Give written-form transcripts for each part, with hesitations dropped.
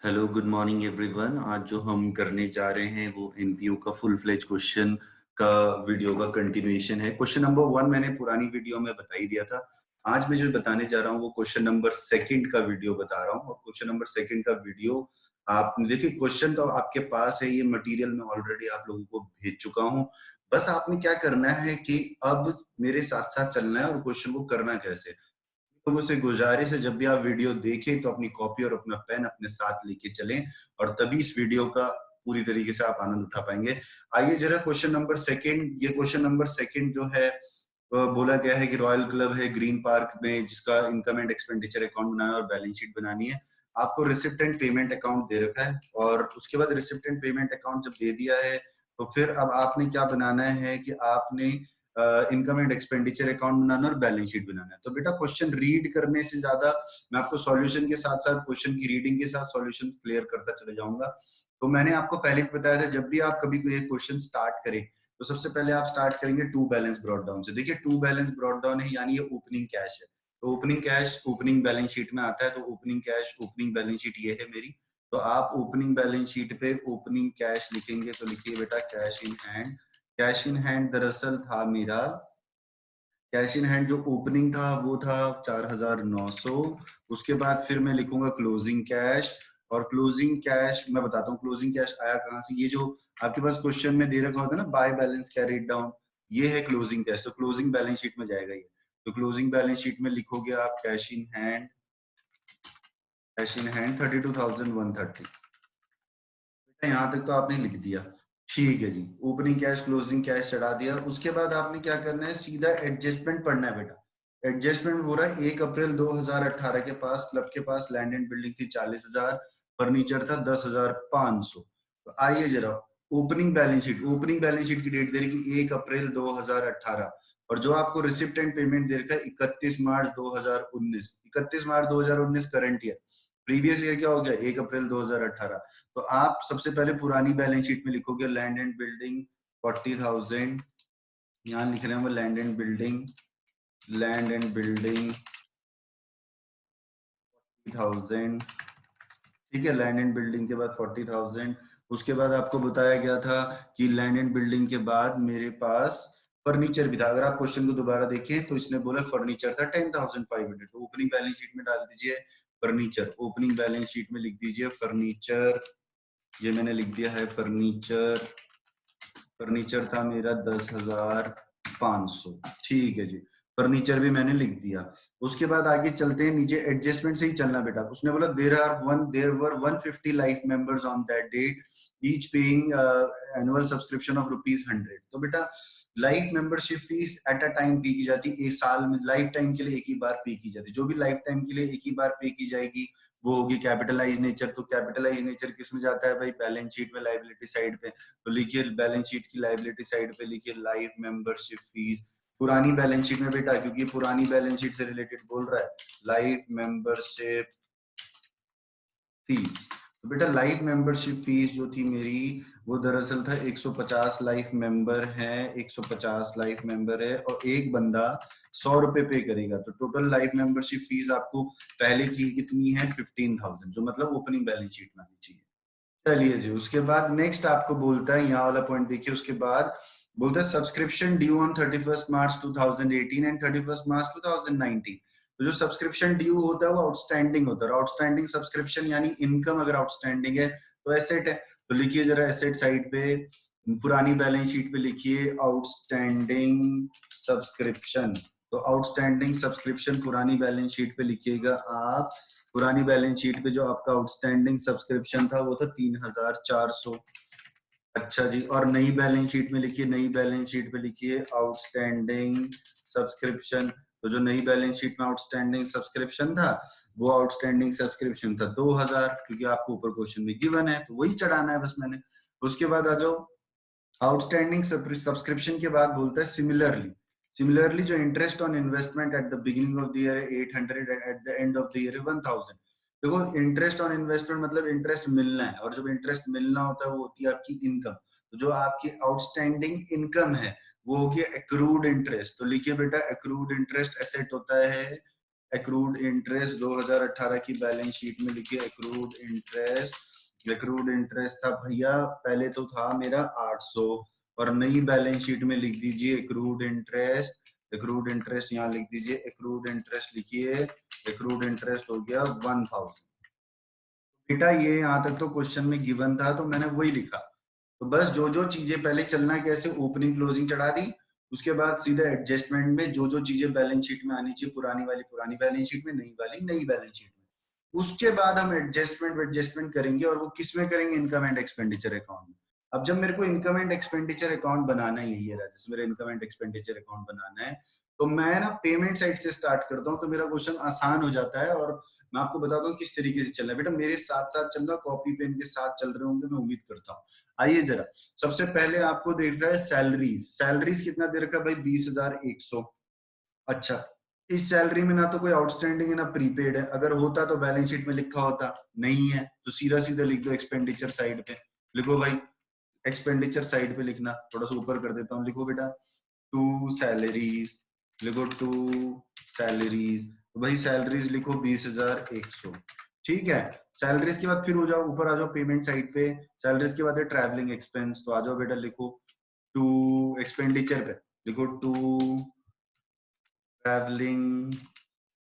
Hello good morning everyone. आज जो हम करने जा रहे हैं वो एनपीयू का फुल फ्लेज क्वेश्चन का वीडियो का कंटिन्यूएशन है। क्वेश्चन नंबर 1 मैंने पुरानी वीडियो में बता ही दिया था। आज मैं जो बताने जा रहा हूँ वो क्वेश्चन नंबर सेकंड का वीडियो बता रहा हूँ। और क्वेश्चन नंबर सेकंड का वीडियो आपने देखिए, क्वेश्चन तो आपके पास है, ये मटेरियल मैं ऑलरेडी आप लोगों को भेज चुका हूँ। बस आपने क्या करना है कि अब मेरे साथ साथ चलना है और क्वेश्चन को करना कैसे। लोगों से गुजारिश है, जब भी आप वीडियो देखें तो अपनी कॉपी और अपना पेन अपने साथ लेके चलें और तभी इस वीडियो का पूरी तरीके से आप आनंद उठा पाएंगे। आइए जरा क्वेश्चन नंबर सेकंड, ये क्वेश्चन नंबर सेकंड जो है बोला गया है कि रॉयल क्लब है ग्रीन पार्क में जिसका इनकम एंड एक्सपेंडिचर अकाउंट बनाना और बैलेंस शीट बनानी है। आपको रिसिप्ट एंड पेमेंट अकाउंट दे रखा है और उसके बाद रिसिप्ट एंड पेमेंट अकाउंट जब दे दिया है तो फिर अब आपने क्या बनाना है कि आपने इनकम एंड एक्सपेंडिचर अकाउंट बनाना और बैलेंस शीट बनाना है। तो बेटा क्वेश्चन रीड करने से ज्यादा मैं आपको सॉल्यूशन के साथ साथ क्वेश्चन की रीडिंग के साथ सॉल्यूशन क्लियर करता चले जाऊंगा। तो मैंने आपको पहले भी बताया था, जब भी आप कभी कोई क्वेश्चन स्टार्ट करें तो सबसे पहले आप स्टार्ट करेंगे टू बैलेंस ब्रॉट डाउन से। देखिए टू बैलेंस ब्रॉट डाउन है यानी ये ओपनिंग कैश है। तो opening cash opening balance sheet में आता है, तो opening cash opening balance sheet ये है मेरी। तो आप ओपनिंग बैलेंस शीट पे ओपनिंग कैश लिखेंगे तो लिखिए बेटा cash in hand. Cash in hand दरअसल था मेरा, कैश इन हैंड जो ओपनिंग था वो था 4,900। उसके बाद फिर मैं लिखूंगा क्लोजिंग कैश। और क्लोजिंग कैश मैं बताता हूँ क्लोजिंग कैश आया कहाँ से। ये जो आपके पास क्वेश्चन में दे रखा होता है ना, बाय बैलेंस कैरीड डाउन, ये है क्लोजिंग कैश। तो क्लोजिंग बैलेंस शीट में जाएगा ये। तो क्लोजिंग बैलेंस शीट में लिखोगे आप cash in hand, cash in hand 32,130। यहाँ तक तो आपने लिख दिया, ठीक है जी। ओपनिंग कैश क्लोजिंग कैश चढ़ा दिया। उसके बाद आपने क्या करना है, सीधा एडजस्टमेंट पढ़ना है बेटा। एडजस्टमेंट हो रहा है 1 अप्रैल 2018 के पास क्लब के पास लैंड एंड बिल्डिंग थी 40,000, फर्नीचर था 10,500। तो आइए जरा opening balance sheet, opening balance sheet की डेट दे रही है 1 अप्रैल 2018 और जो आपको रिसिप्ट एंड पेमेंट दे रखा है 31 मार्च 2019। 31 मार्च 2019 करंट ईयर, प्रीवियस ईयर क्या हो गया 1 अप्रैल 2018। तो आप सबसे पहले पुरानी बैलेंस शीट में लिखोगे लैंड एंड बिल्डिंग 40,000, यहाँ लिख रहे हैं वो land and building, land and building 40,000। ठीक है, लैंड एंड बिल्डिंग के बाद 40,000। उसके बाद आपको बताया गया था कि लैंड एंड बिल्डिंग के बाद मेरे पास फर्नीचर भी था। अगर आप क्वेश्चन को दोबारा देखें तो इसने बोला फर्नीचर था 10,500। तो ओपनिंग बैलेंस शीट में डाल दीजिए फर्नीचर, ओपनिंग बैलेंस शीट में लिख दीजिए फर्नीचर। ये मैंने लिख दिया है फर्नीचर। फर्नीचर था मेरा 10,500। ठीक है जी, फर्नीचर भी मैंने लिख दिया। उसके बाद आगे चलते हैं, नीचे एडजस्टमेंट से ही चलना बेटा। उसने बोला there were 150 life members on that date, each paying annual subscription of ₹100। तो बेटा life membership fees at a time पे की जाती है, एक साल में लाइफ टाइम के लिए एक ही बार पे की जाती है। जो भी लाइफ टाइम के लिए एक ही बार पे की जाएगी वो होगी कैपिटलाइज नेचर। तो कैपिटलाइज नेचर किस में जाता है भाई, बैलेंस शीट में लाइबिलिटी साइड पे। तो लिखिए बैलेंस शीट की लाइबिलिटी साइड पे लिखिए लाइफ मेंबरशिप फीस। पुरानी बैलेंस शीट में बेटा, क्योंकि पुरानी बैलेंस शीट से रिलेटेड बोल रहा है, लाइफ मेंबरशिप फीस। तो बेटा लाइफ मेंबरशिप फीस जो थी मेरी वो दरअसल था 150 लाइफ मेंबर है, 150 लाइफ मेंबर है और एक बंदा 100 रुपए पे करेगा। तो टोटल लाइफ मेंबरशिप फीस आपको पहले की कितनी है 15,000, जो मतलब ओपनिंग बैलेंस शीट में आनी चाहिए। चलिए जी, उसके बाद नेक्स्ट आपको बोलता है, यहाँ वाला पॉइंट देखिए। उसके बाद बोलता है subscription due on 31 March 2018 and 31 मार्च 2019। तो जो सब्सक्रिप्शन ड्यू होता है वो आउटस्टैंडिंग होता है। आउटस्टैंडिंग सब्सक्रिप्शन यानी इनकम अगर आउटस्टैंडिंग है तो एसेट है। तो लिखिए जरा एसेट साइड पे, पुरानी बैलेंस शीट पे लिखिए आउटस्टैंडिंग सब्सक्रिप्शन। तो आउटस्टैंडिंग सब्सक्रिप्शन पुरानी बैलेंस शीट पे लिखिएगा आप। पुरानी बैलेंस शीट पे जो आपका आउटस्टैंडिंग सब्सक्रिप्शन था वो था 3,400। अच्छा जी, और नई बैलेंस शीट में लिखिए, नई बैलेंस शीट पे लिखिए आउटस्टैंडिंग सब्सक्रिप्शन। तो जो नई बैलेंस शीट में आउटस्टैंडिंग सब्सक्रिप्शन था वो आउटस्टैंडिंग सब्सक्रिप्शन था 2,000, क्योंकि आपको ऊपर क्वेश्चन में गिवन है तो वही चढ़ाना है बस मैंने। उसके बाद आ जाओ, आउटस्टैंडिंग सब्सक्रिप्शन के बाद बोलता है सिमिलरली, सिमिलरली जो interest on investment at the beginning of the year 800 at the end of the year 1,000। देखो इंटरेस्ट ऑन इन्वेस्टमेंट मतलब इंटरेस्ट मिलना है, और जब इंटरेस्ट मिलना होता है वो होती है आपकी इनकम। तो जो आपकी आउटस्टैंडिंग इनकम है वो होगी एक्रूड इंटरेस्ट। तो लिखिए बेटा एक्रूड इंटरेस्ट एसेट होता है एक्रूड इंटरेस्ट 2018 की बैलेंस शीट में लिखिए एक्रूड इंटरेस्ट था भैया, पहले तो था मेरा 800 और नई बैलेंस शीट में लिख दीजिए एक्रूड इंटरेस्ट यहाँ लिख दीजिए, एक्रूड इंटरेस्ट लिखिए, एक्रूड इंटरेस्ट हो गया 1000। बेटा ये यहाँ तक तो क्वेश्चन में गिवन था तो मैंने वही लिखा। तो बस जो जो चीजें पहले चलना कैसे, ओपनिंग क्लोजिंग चढ़ा दी, उसके बाद सीधा एडजस्टमेंट में जो जो चीजें बैलेंस शीट में आनी चाहिए पुरानी वाली पुरानी बैलेंस शीट में, नई वाली नई बैलेंस शीट में। उसके बाद हम एडजस्टमेंट करेंगे और वो किस में करेंगे, इनकम एंड एक्सपेंडिचर अकाउंट में। अब जब मेरे को इनकम एंड एक्सपेंडिचर अकाउंट बनाना है, ये रहा जैसे मेरा इनकम एंड एक्सपेंडिचर अकाउंट बनाना है, तो मैं ना पेमेंट साइड से स्टार्ट करता हूँ तो मेरा क्वेश्चन आसान हो जाता है। और मैं आपको बताता हूँ किस तरीके से चलना है। बेटा मेरे साथ साथ चलना, कॉपी पेन के साथ चल रहे होंगे मैं उम्मीद करता हूँ। आइए जरा, सबसे पहले आपको देख रहा है सैलरीज कितना दे रखा है भाई, 20,100। अच्छा, इस सैलरी में ना तो कोई आउटस्टैंडिंग है ना प्रीपेड है, अगर होता तो बैलेंस शीट में लिखा होता, नहीं है तो सीधा सीधा लिख दो एक्सपेंडिचर साइड पे। लिखो भाई, एक्सपेंडिचर साइड पे लिखना, थोड़ा सा ऊपर कर देता हूँ, लिखो बेटा टू सैलरीज, लिखो टू सैलरीज। तो भाई सैलरीज लिखो 20,100, ठीक है। सैलरीज के बाद फिर हो जाओ ऊपर, आ जाओ पेमेंट साइड पे। सैलरीज के बाद है ट्रैवलिंग एक्सपेंस, तो आ जाओ बेटा लिखो टू एक्सपेंडिचर पे, लिखो to travelling,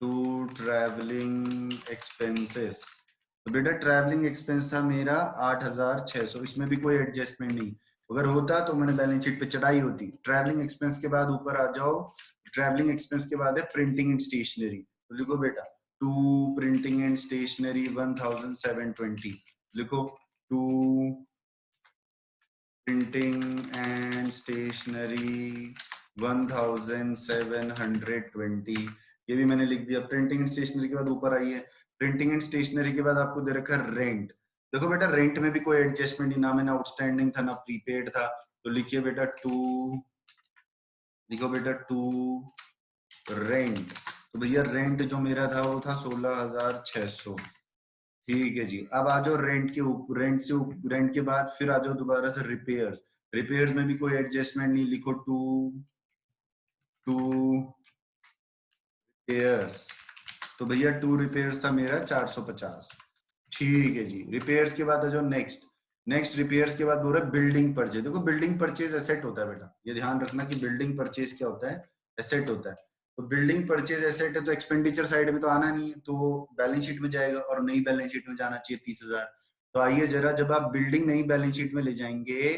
to travelling expenses. तो बेटा ट्रैवलिंग एक्सपेंस था मेरा 8,600, इसमें भी कोई एडजस्टमेंट नहीं, अगर होता तो मैंने बैलेंस शीट पे चढ़ाई होती। ट्रैवलिंग एक्सपेंस के बाद ऊपर आ जाओ, ट्रैवलिंग एक्सपेंस के बाद है प्रिंटिंग एंड स्टेशनरी, तो लिखो बेटा टू प्रिंटिंग एंड स्टेशनरी 1,720, लिखो टू प्रिंटिंग एंड स्टेशनरी 1,720, ये भी मैंने लिख दिया। प्रिंटिंग एंड स्टेशनरी के बाद ऊपर आई है, प्रिंटिंग एंड स्टेशनरी के बाद आपको दे रखा है रेंट। देखो बेटा रेंट में भी कोई एडजस्टमेंट नहीं, ना मैंने आउटस्टैंडिंग था ना प्रीपेड था, तो लिखिए बेटा टू, लिखो बेटा टू रेंट। तो भैया रेंट जो मेरा था वो था 16,600, ठीक है जी। अब आ जाओ रेंट के ऊपर, रेंट के बाद फिर आ जाओ दोबारा से रिपेयर्स, रिपेयर्स में भी कोई एडजस्टमेंट नहीं, लिखो टू टू रिपेयर्स। तो भैया टू रिपेयर्स था मेरा 450, ठीक है जी। रिपेयर्स के बाद आ जाओ नेक्स्ट रिपेयर्स के बाद बोल रहा है बिल्डिंग परचेज। देखो बिल्डिंग परचेज एसेट होता है बेटा, ये ध्यान रखना कि बिल्डिंग परचेज क्या होता है, एसेट होता है। तो बिल्डिंग परचेज एसेट है तो एक्सपेंडिचर साइड में तो आना नहीं है, तो वो बैलेंस शीट में जाएगा और नई बैलेंस शीट में जाना चाहिए 30,000। तो आइए जरा, जब आप बिल्डिंग नई बैलेंस शीट में ले जाएंगे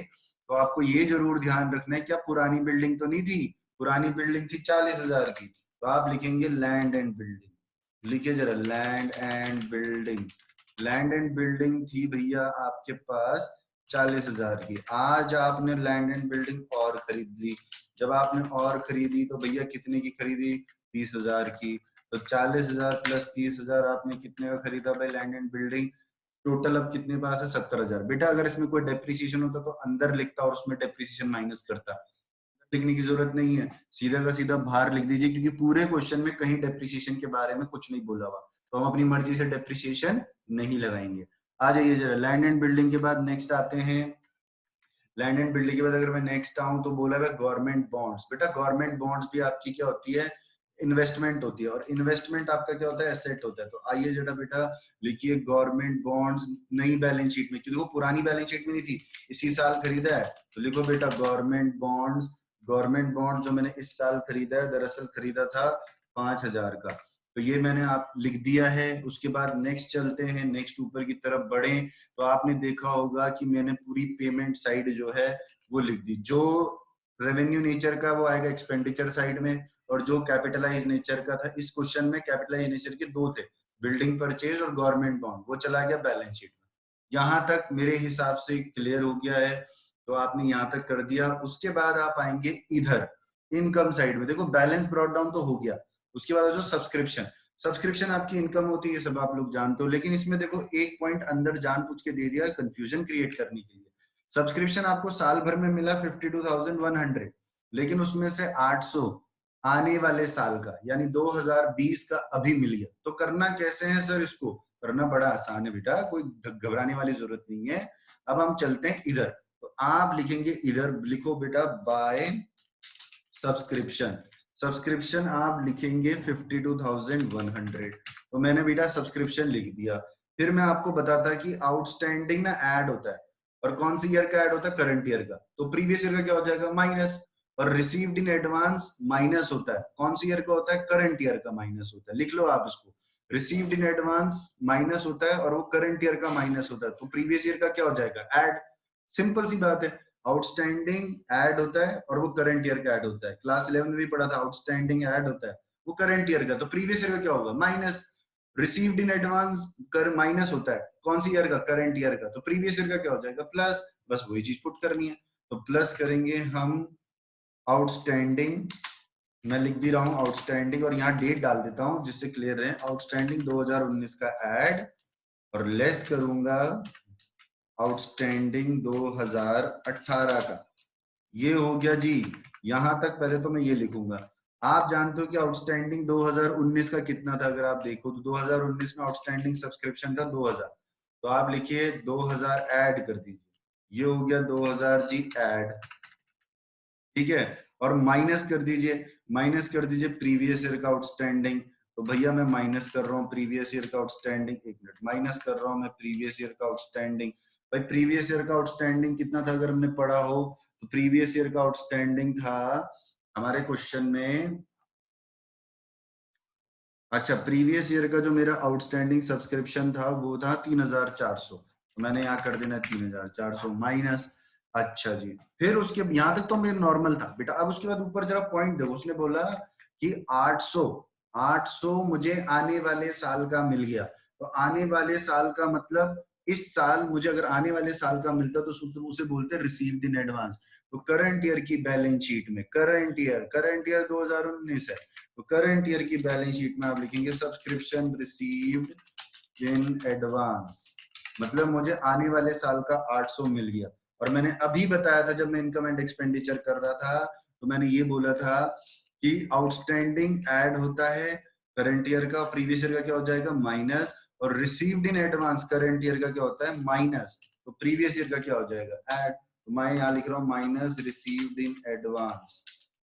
तो आपको ये जरूर ध्यान रखना है, क्या पुरानी बिल्डिंग तो नहीं थी, पुरानी बिल्डिंग थी 40,000 की, तो आप लिखेंगे लैंड एंड बिल्डिंग। लिखिए जरा land and building, land and building थी भैया आपके पास 40,000 की। आज आपने लैंड एंड बिल्डिंग और खरीद ली, जब आपने और खरीदी तो भैया कितने की खरीदी, 30,000 की। तो 40,000 प्लस 30,000 आपने कितने का खरीदा भाई लैंड एंड बिल्डिंग, टोटल अब कितने पास है 70,000। बेटा अगर इसमें कोई डेप्रिसिएशन होता तो अंदर लिखता और उसमें डेप्रिसिएशन माइनस करता, लिखने की जरूरत नहीं है, सीधा का सीधा बाहर लिख दीजिए, क्योंकि पूरे क्वेश्चन में कहीं डेप्रिसिएशन के बारे में कुछ नहीं बोला हुआ, तो हम अपनी मर्जी से डेप्रिसिएशन नहीं लगाएंगे। आ जाइए जरा, लैंड एंड बिल्डिंग के बाद नेक्स्ट आते हैं, लैंड एंड बिल्डिंग के बाद अगर मैं नेक्स्ट आऊं तो बोला है गवर्नमेंट बॉन्ड्स। बेटा गवर्नमेंट बॉन्ड्स भी आपकी क्या होती है, इन्वेस्टमेंट होती है, और इन्वेस्टमेंट आपका क्या होता है, एसेट होता है। तो आइए जरा बेटा लिखिए गवर्नमेंट बॉन्ड्स नई बैलेंस शीट में, क्योंकि वो पुरानी बैलेंस शीट में नहीं थी, इसी साल खरीदा है, तो लिखो बेटा गवर्नमेंट बॉन्ड्स। गवर्नमेंट बॉन्ड जो मैंने इस साल खरीदा है, दरअसल खरीदा था 5,000 का, तो ये मैंने आप लिख दिया है। उसके बाद नेक्स्ट चलते हैं, नेक्स्ट ऊपर की तरफ बढ़े तो आपने देखा होगा कि मैंने पूरी पेमेंट साइड जो है वो लिख दी, जो रेवेन्यू नेचर का वो आएगा एक्सपेंडिचर साइड में, और जो कैपिटलाइज नेचर का था, इस क्वेश्चन में कैपिटलाइज नेचर के दो थे, बिल्डिंग परचेज और गवर्नमेंट बॉन्ड, वो चला गया बैलेंस शीट में। यहां तक मेरे हिसाब से क्लियर हो गया है, तो आपने यहां तक कर दिया। उसके बाद आप आएंगे इधर इनकम साइड में, देखो बैलेंस ब्रॉट डाउन तो हो गया, उसके बाद जो सब्सक्रिप्शन, सब्सक्रिप्शन आपकी इनकम होती है, सब आप लोग जानते हो, लेकिन इसमें देखो एक पॉइंट अंदर जान पूछ के दे दिया कंफ्यूजन क्रिएट करने के लिए। सब्सक्रिप्शन आपको साल भर में मिला 52,100, लेकिन उसमें से 800 आने वाले साल का यानी 2020 का अभी मिल गया, तो करना कैसे है सर, इसको करना बड़ा आसान है बेटा, कोई घबराने वाली जरूरत नहीं है। अब हम चलते हैं इधर, तो आप लिखेंगे इधर, लिखो बेटा बाय सब्सक्रिप्शन। सब्सक्रिप्शन आप लिखेंगे 52,100। तो मैंने बेटा सब्सक्रिप्शन लिख दिया। फिर मैं आपको बताता कि आउटस्टैंडिंग ना ऐड होता है, और कौन सी ईयर का ऐड होता है? करंट ईयर का। तो प्रीवियस ईयर का क्या हो जाएगा? माइनस। और रिसीव्ड इन एडवांस माइनस होता है, कौन सी ईयर का होता है? करंट ईयर का माइनस होता है। लिख लो आप इसको, रिसीव्ड इन एडवांस माइनस होता है और वो करंट ईयर का माइनस होता है। तो प्रीवियस ईयर का क्या हो जाएगा? ऐड। सिंपल सी बात है, आउटस्टैंडिंग ऐड होता है और वो करंट ईयर का ऐड होता है। क्लास 11 में भी पढ़ा था, आउटस्टैंडिंग ऐड होता है, वो करंट ईयर का। तो प्रीवियस ईयर का क्या होगा? माइनस। रिसीव्ड इन एडवांस कर माइनस होता है, कौन सी ईयर का? करंट ईयर का। तो प्रीवियस ईयर का क्या हो जाएगा? प्लस। बस वही चीज पुट करनी है। तो प्लस करेंगे हम आउटस्टैंडिंग, मैं लिख भी रहा हूं आउटस्टैंडिंग, और यहाँ डेट डाल देता हूं जिससे क्लियर रहे। आउटस्टैंडिंग 2019 का ऐड, और लेस करूंगा आउटस्टैंडिंग 2018 का। ये हो गया जी। यहां तक पहले तो मैं ये लिखूंगा। आप जानते हो कि आउटस्टैंडिंग 2019 का कितना था? अगर आप देखो तो 2019 में आउटस्टैंडिंग सब्सक्रिप्शन था 2000। तो आप लिखिए 2000 ऐड कर दीजिए। ये हो गया 2000 जी ऐड, ठीक है। और माइनस कर दीजिए, माइनस कर दीजिए प्रीवियस ईयर का आउटस्टैंडिंग। तो भैया मैं माइनस कर रहा हूँ प्रीवियस ईयर का आउटस्टैंडिंग, एक मिनट, माइनस कर रहा हूँ मैं प्रीवियस ईयर का आउटस्टैंडिंग। भाई प्रीवियस ईयर का आउटस्टैंडिंग कितना था अगर हमने पढ़ा हो? तो प्रीवियस ईयर का आउटस्टैंडिंग था हमारे क्वेश्चन में, अच्छा प्रीवियस ईयर का जो मेरा आउटस्टैंडिंग सब्सक्रिप्शन था वो था 3,400। तो मैंने यहाँ कर देना 3,400 माइनस। अच्छा जी, फिर उसके यहाँ तक तो मेरा नॉर्मल था बेटा। अब उसके बाद ऊपर जरा पॉइंट देखो, उसने बोला कि 800 मुझे आने वाले साल का मिल गया। तो आने वाले साल का मतलब इस साल मुझे अगर आने वाले साल का मिलता तो उसे बोलते रिसीव्ड इन एडवांस। तो करंट ईयर की बैलेंस शीट में करंट ईयर 2019 है, तो करंट ईयर की बैलेंस शीट में आप लिखेंगे सब्सक्रिप्शन रिसीव्ड इन एडवांस, मतलब मुझे आने वाले साल का 800 मिल गया। और मैंने अभी बताया था जब मैं इनकम एंड एक्सपेंडिचर कर रहा था, तो मैंने ये बोला था कि आउटस्टैंडिंग ऐड होता है करंट ईयर का, प्रीवियस ईयर का क्या हो जाएगा? माइनस। और received in advance current year का क्या होता है? माइनस। तो प्रीवियस ईयर का क्या हो जाएगा? ऐड। तो मैं यहाँ लिख रहा हूँ minus received in advance,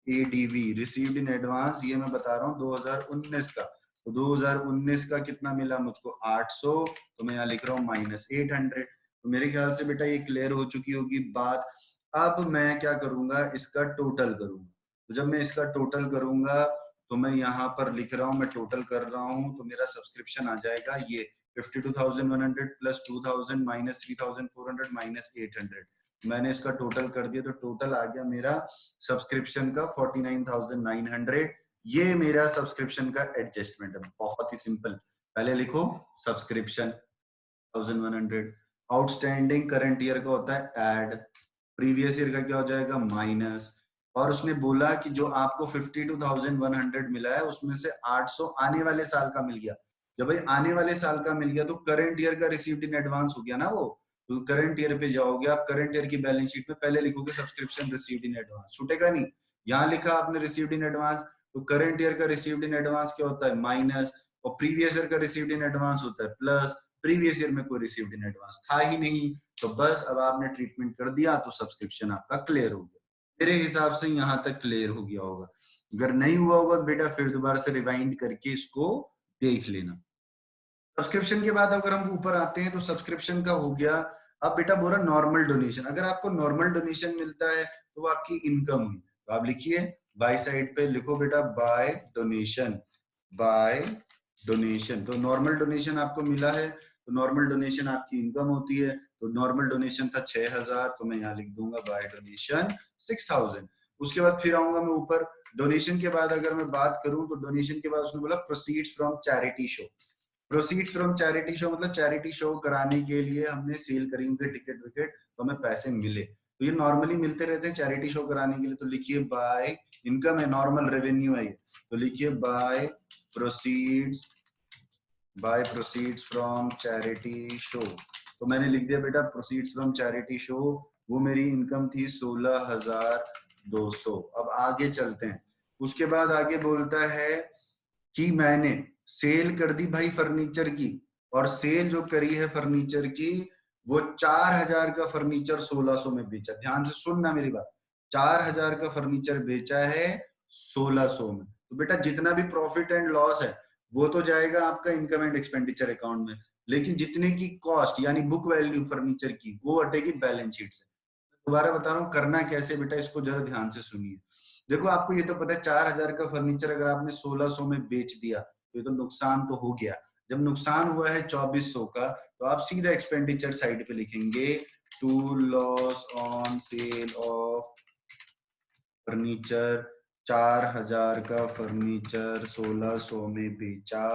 ADV received in advance, ये मैं बता रहा हूँ 2019 का। तो 2019 का कितना मिला मुझको? 800। तो मैं यहाँ लिख रहा हूँ माइनस 800। तो मेरे ख्याल से बेटा ये क्लियर हो चुकी होगी बात। अब मैं क्या करूंगा? इसका टोटल करूंगा। तो जब मैं इसका टोटल करूंगा तो मैं यहाँ पर लिख रहा हूँ, मैं टोटल कर रहा हूँ, तो मेरा सब्सक्रिप्शन आ जाएगा ये 52,100 प्लस 2,000 माइनस 3,400 माइनस 800। मैंने इसका टोटल कर दिया तो टोटल आ गया मेरा सब्सक्रिप्शन का 49,900। ये मेरा सब्सक्रिप्शन का एडजस्टमेंट है, बहुत ही सिंपल। पहले लिखो सब्सक्रिप्शन 1,100, आउटस्टैंडिंग करंट ईयर का होता है ऐड, प्रीवियस ईयर का क्या हो जाएगा? माइनस। और उसने बोला कि जो आपको 52,100 मिला है उसमें से 800 आने वाले साल का मिल गया। जब भाई आने वाले साल का मिल गया तो करंट ईयर का रिसीव्ड इन एडवांस हो गया ना वो। तो करंट ईयर पे जाओगे आप, करंट ईयर की बैलेंस शीट में पहले लिखोगे सब्सक्रिप्शन रिसीव्ड इन एडवांस, छूटेगा नहीं। यहाँ लिखा आपने रिसीव्ड इन एडवांस, तो करंट ईयर का रिसीव्ड इन एडवांस क्या होता है? माइनस। और प्रीवियस ईयर का रिसीव्ड इन एडवांस होता है प्लस। प्रीवियस ईयर में कोई रिसीव्ड इन एडवांस था ही नहीं, तो बस अब आपने ट्रीटमेंट कर दिया तो सब्सक्रिप्शन आपका क्लियर हो गया। मेरे हिसाब से यहां तक क्लियर हो गया होगा। अगर नहीं हुआ होगा तो बेटा फिर दोबारा से रिवाइंड करके इसको देख लेना। सब्सक्रिप्शन के बाद अगर हम ऊपर आते हैं तो सब्सक्रिप्शन का हो गया। अब बेटा बोला नॉर्मल डोनेशन, अगर आपको नॉर्मल डोनेशन मिलता है तो वो आपकी इनकम हुई। तो आप लिखिए बाय साइड पे लिखो बेटा बाय डोनेशन, बाय डोनेशन। तो नॉर्मल डोनेशन आपको मिला है तो नॉर्मल डोनेशन आपकी इनकम होती है। तो नॉर्मल डोनेशन था 6,000, तो मैं यहाँ लिख दूंगा बाय डोनेशन 6,000। उसके बाद फिर आऊंगा मैं ऊपर। डोनेशन के बाद अगर मैं बात करूं तो डोनेशन के बाद उसने बोला proceeds from charity show. Proceeds from charity show मतलब चैरिटी शो कराने के लिए हमने सेल करी उनके टिकट विकेट तो हमें पैसे मिले। तो ये नॉर्मली मिलते रहते हैं चैरिटी शो कराने के लिए। तो लिखिए बाय, इनकम है, नॉर्मल रेवेन्यू है ये, तो लिखिए by proceeds, by proceeds from charity show. तो मैंने लिख दिया बेटा प्रोसीड्स फ्रॉम चैरिटी शो, वो मेरी इनकम थी 16,200। अब आगे चलते हैं। उसके बाद आगे बोलता है कि मैंने सेल कर दी भाई फर्नीचर की, और सेल जो करी है फर्नीचर की वो 4,000 का फर्नीचर 1,600 में बेचा। ध्यान से सुनना मेरी बात, 4,000 का फर्नीचर बेचा है 1600 में। तो बेटा जितना भी प्रॉफिट एंड लॉस है वो तो जाएगा आपका इनकम एंड एक्सपेंडिचर अकाउंट में, लेकिन जितने की कॉस्ट यानी बुक वैल्यू फर्नीचर की वो हटेगी बैलेंस शीट से। दोबारा बता रहा हूँ करना कैसे बेटा, इसको जरा ध्यान से सुनिए। देखो आपको ये तो पता है 4000 का फर्नीचर अगर आपने 1600 में बेच दिया तो ये तो नुकसान तो हो गया। जब नुकसान हुआ है 2400 का तो आप सीधा एक्सपेंडिचर साइड पे लिखेंगे to loss on sale of furniture. 4000 का फर्नीचर 1600 में बेचा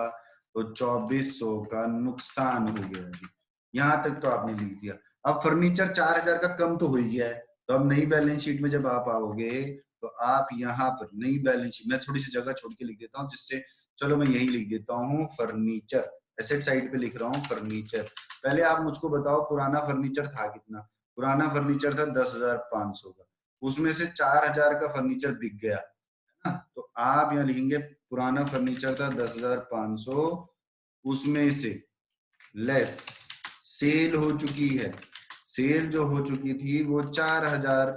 तो 2400 का नुकसान हो गया जी। यहां तक तो आपने लिख दिया। अब फर्नीचर 4000 का कम तो हो ही गया है, तो अब नई बैलेंस शीट में जब आप आओगे तो आप यहाँ पर नई बैलेंस शीट, मैं थोड़ी सी जगह छोड़ के लिख देता हूँ जिससे, चलो मैं यही लिख देता हूँ फर्नीचर, एसेट साइड पे लिख रहा हूँ फर्नीचर। पहले आप मुझको बताओ पुराना फर्नीचर था कितना? पुराना फर्नीचर था 10,500 का, उसमें से 4000 का फर्नीचर बिक गया है ना, तो आप यहाँ लिखेंगे पुराना फर्नीचर था 10,500, उसमें से लेस सेल हो चुकी है, सेल जो हो चुकी थी वो 4000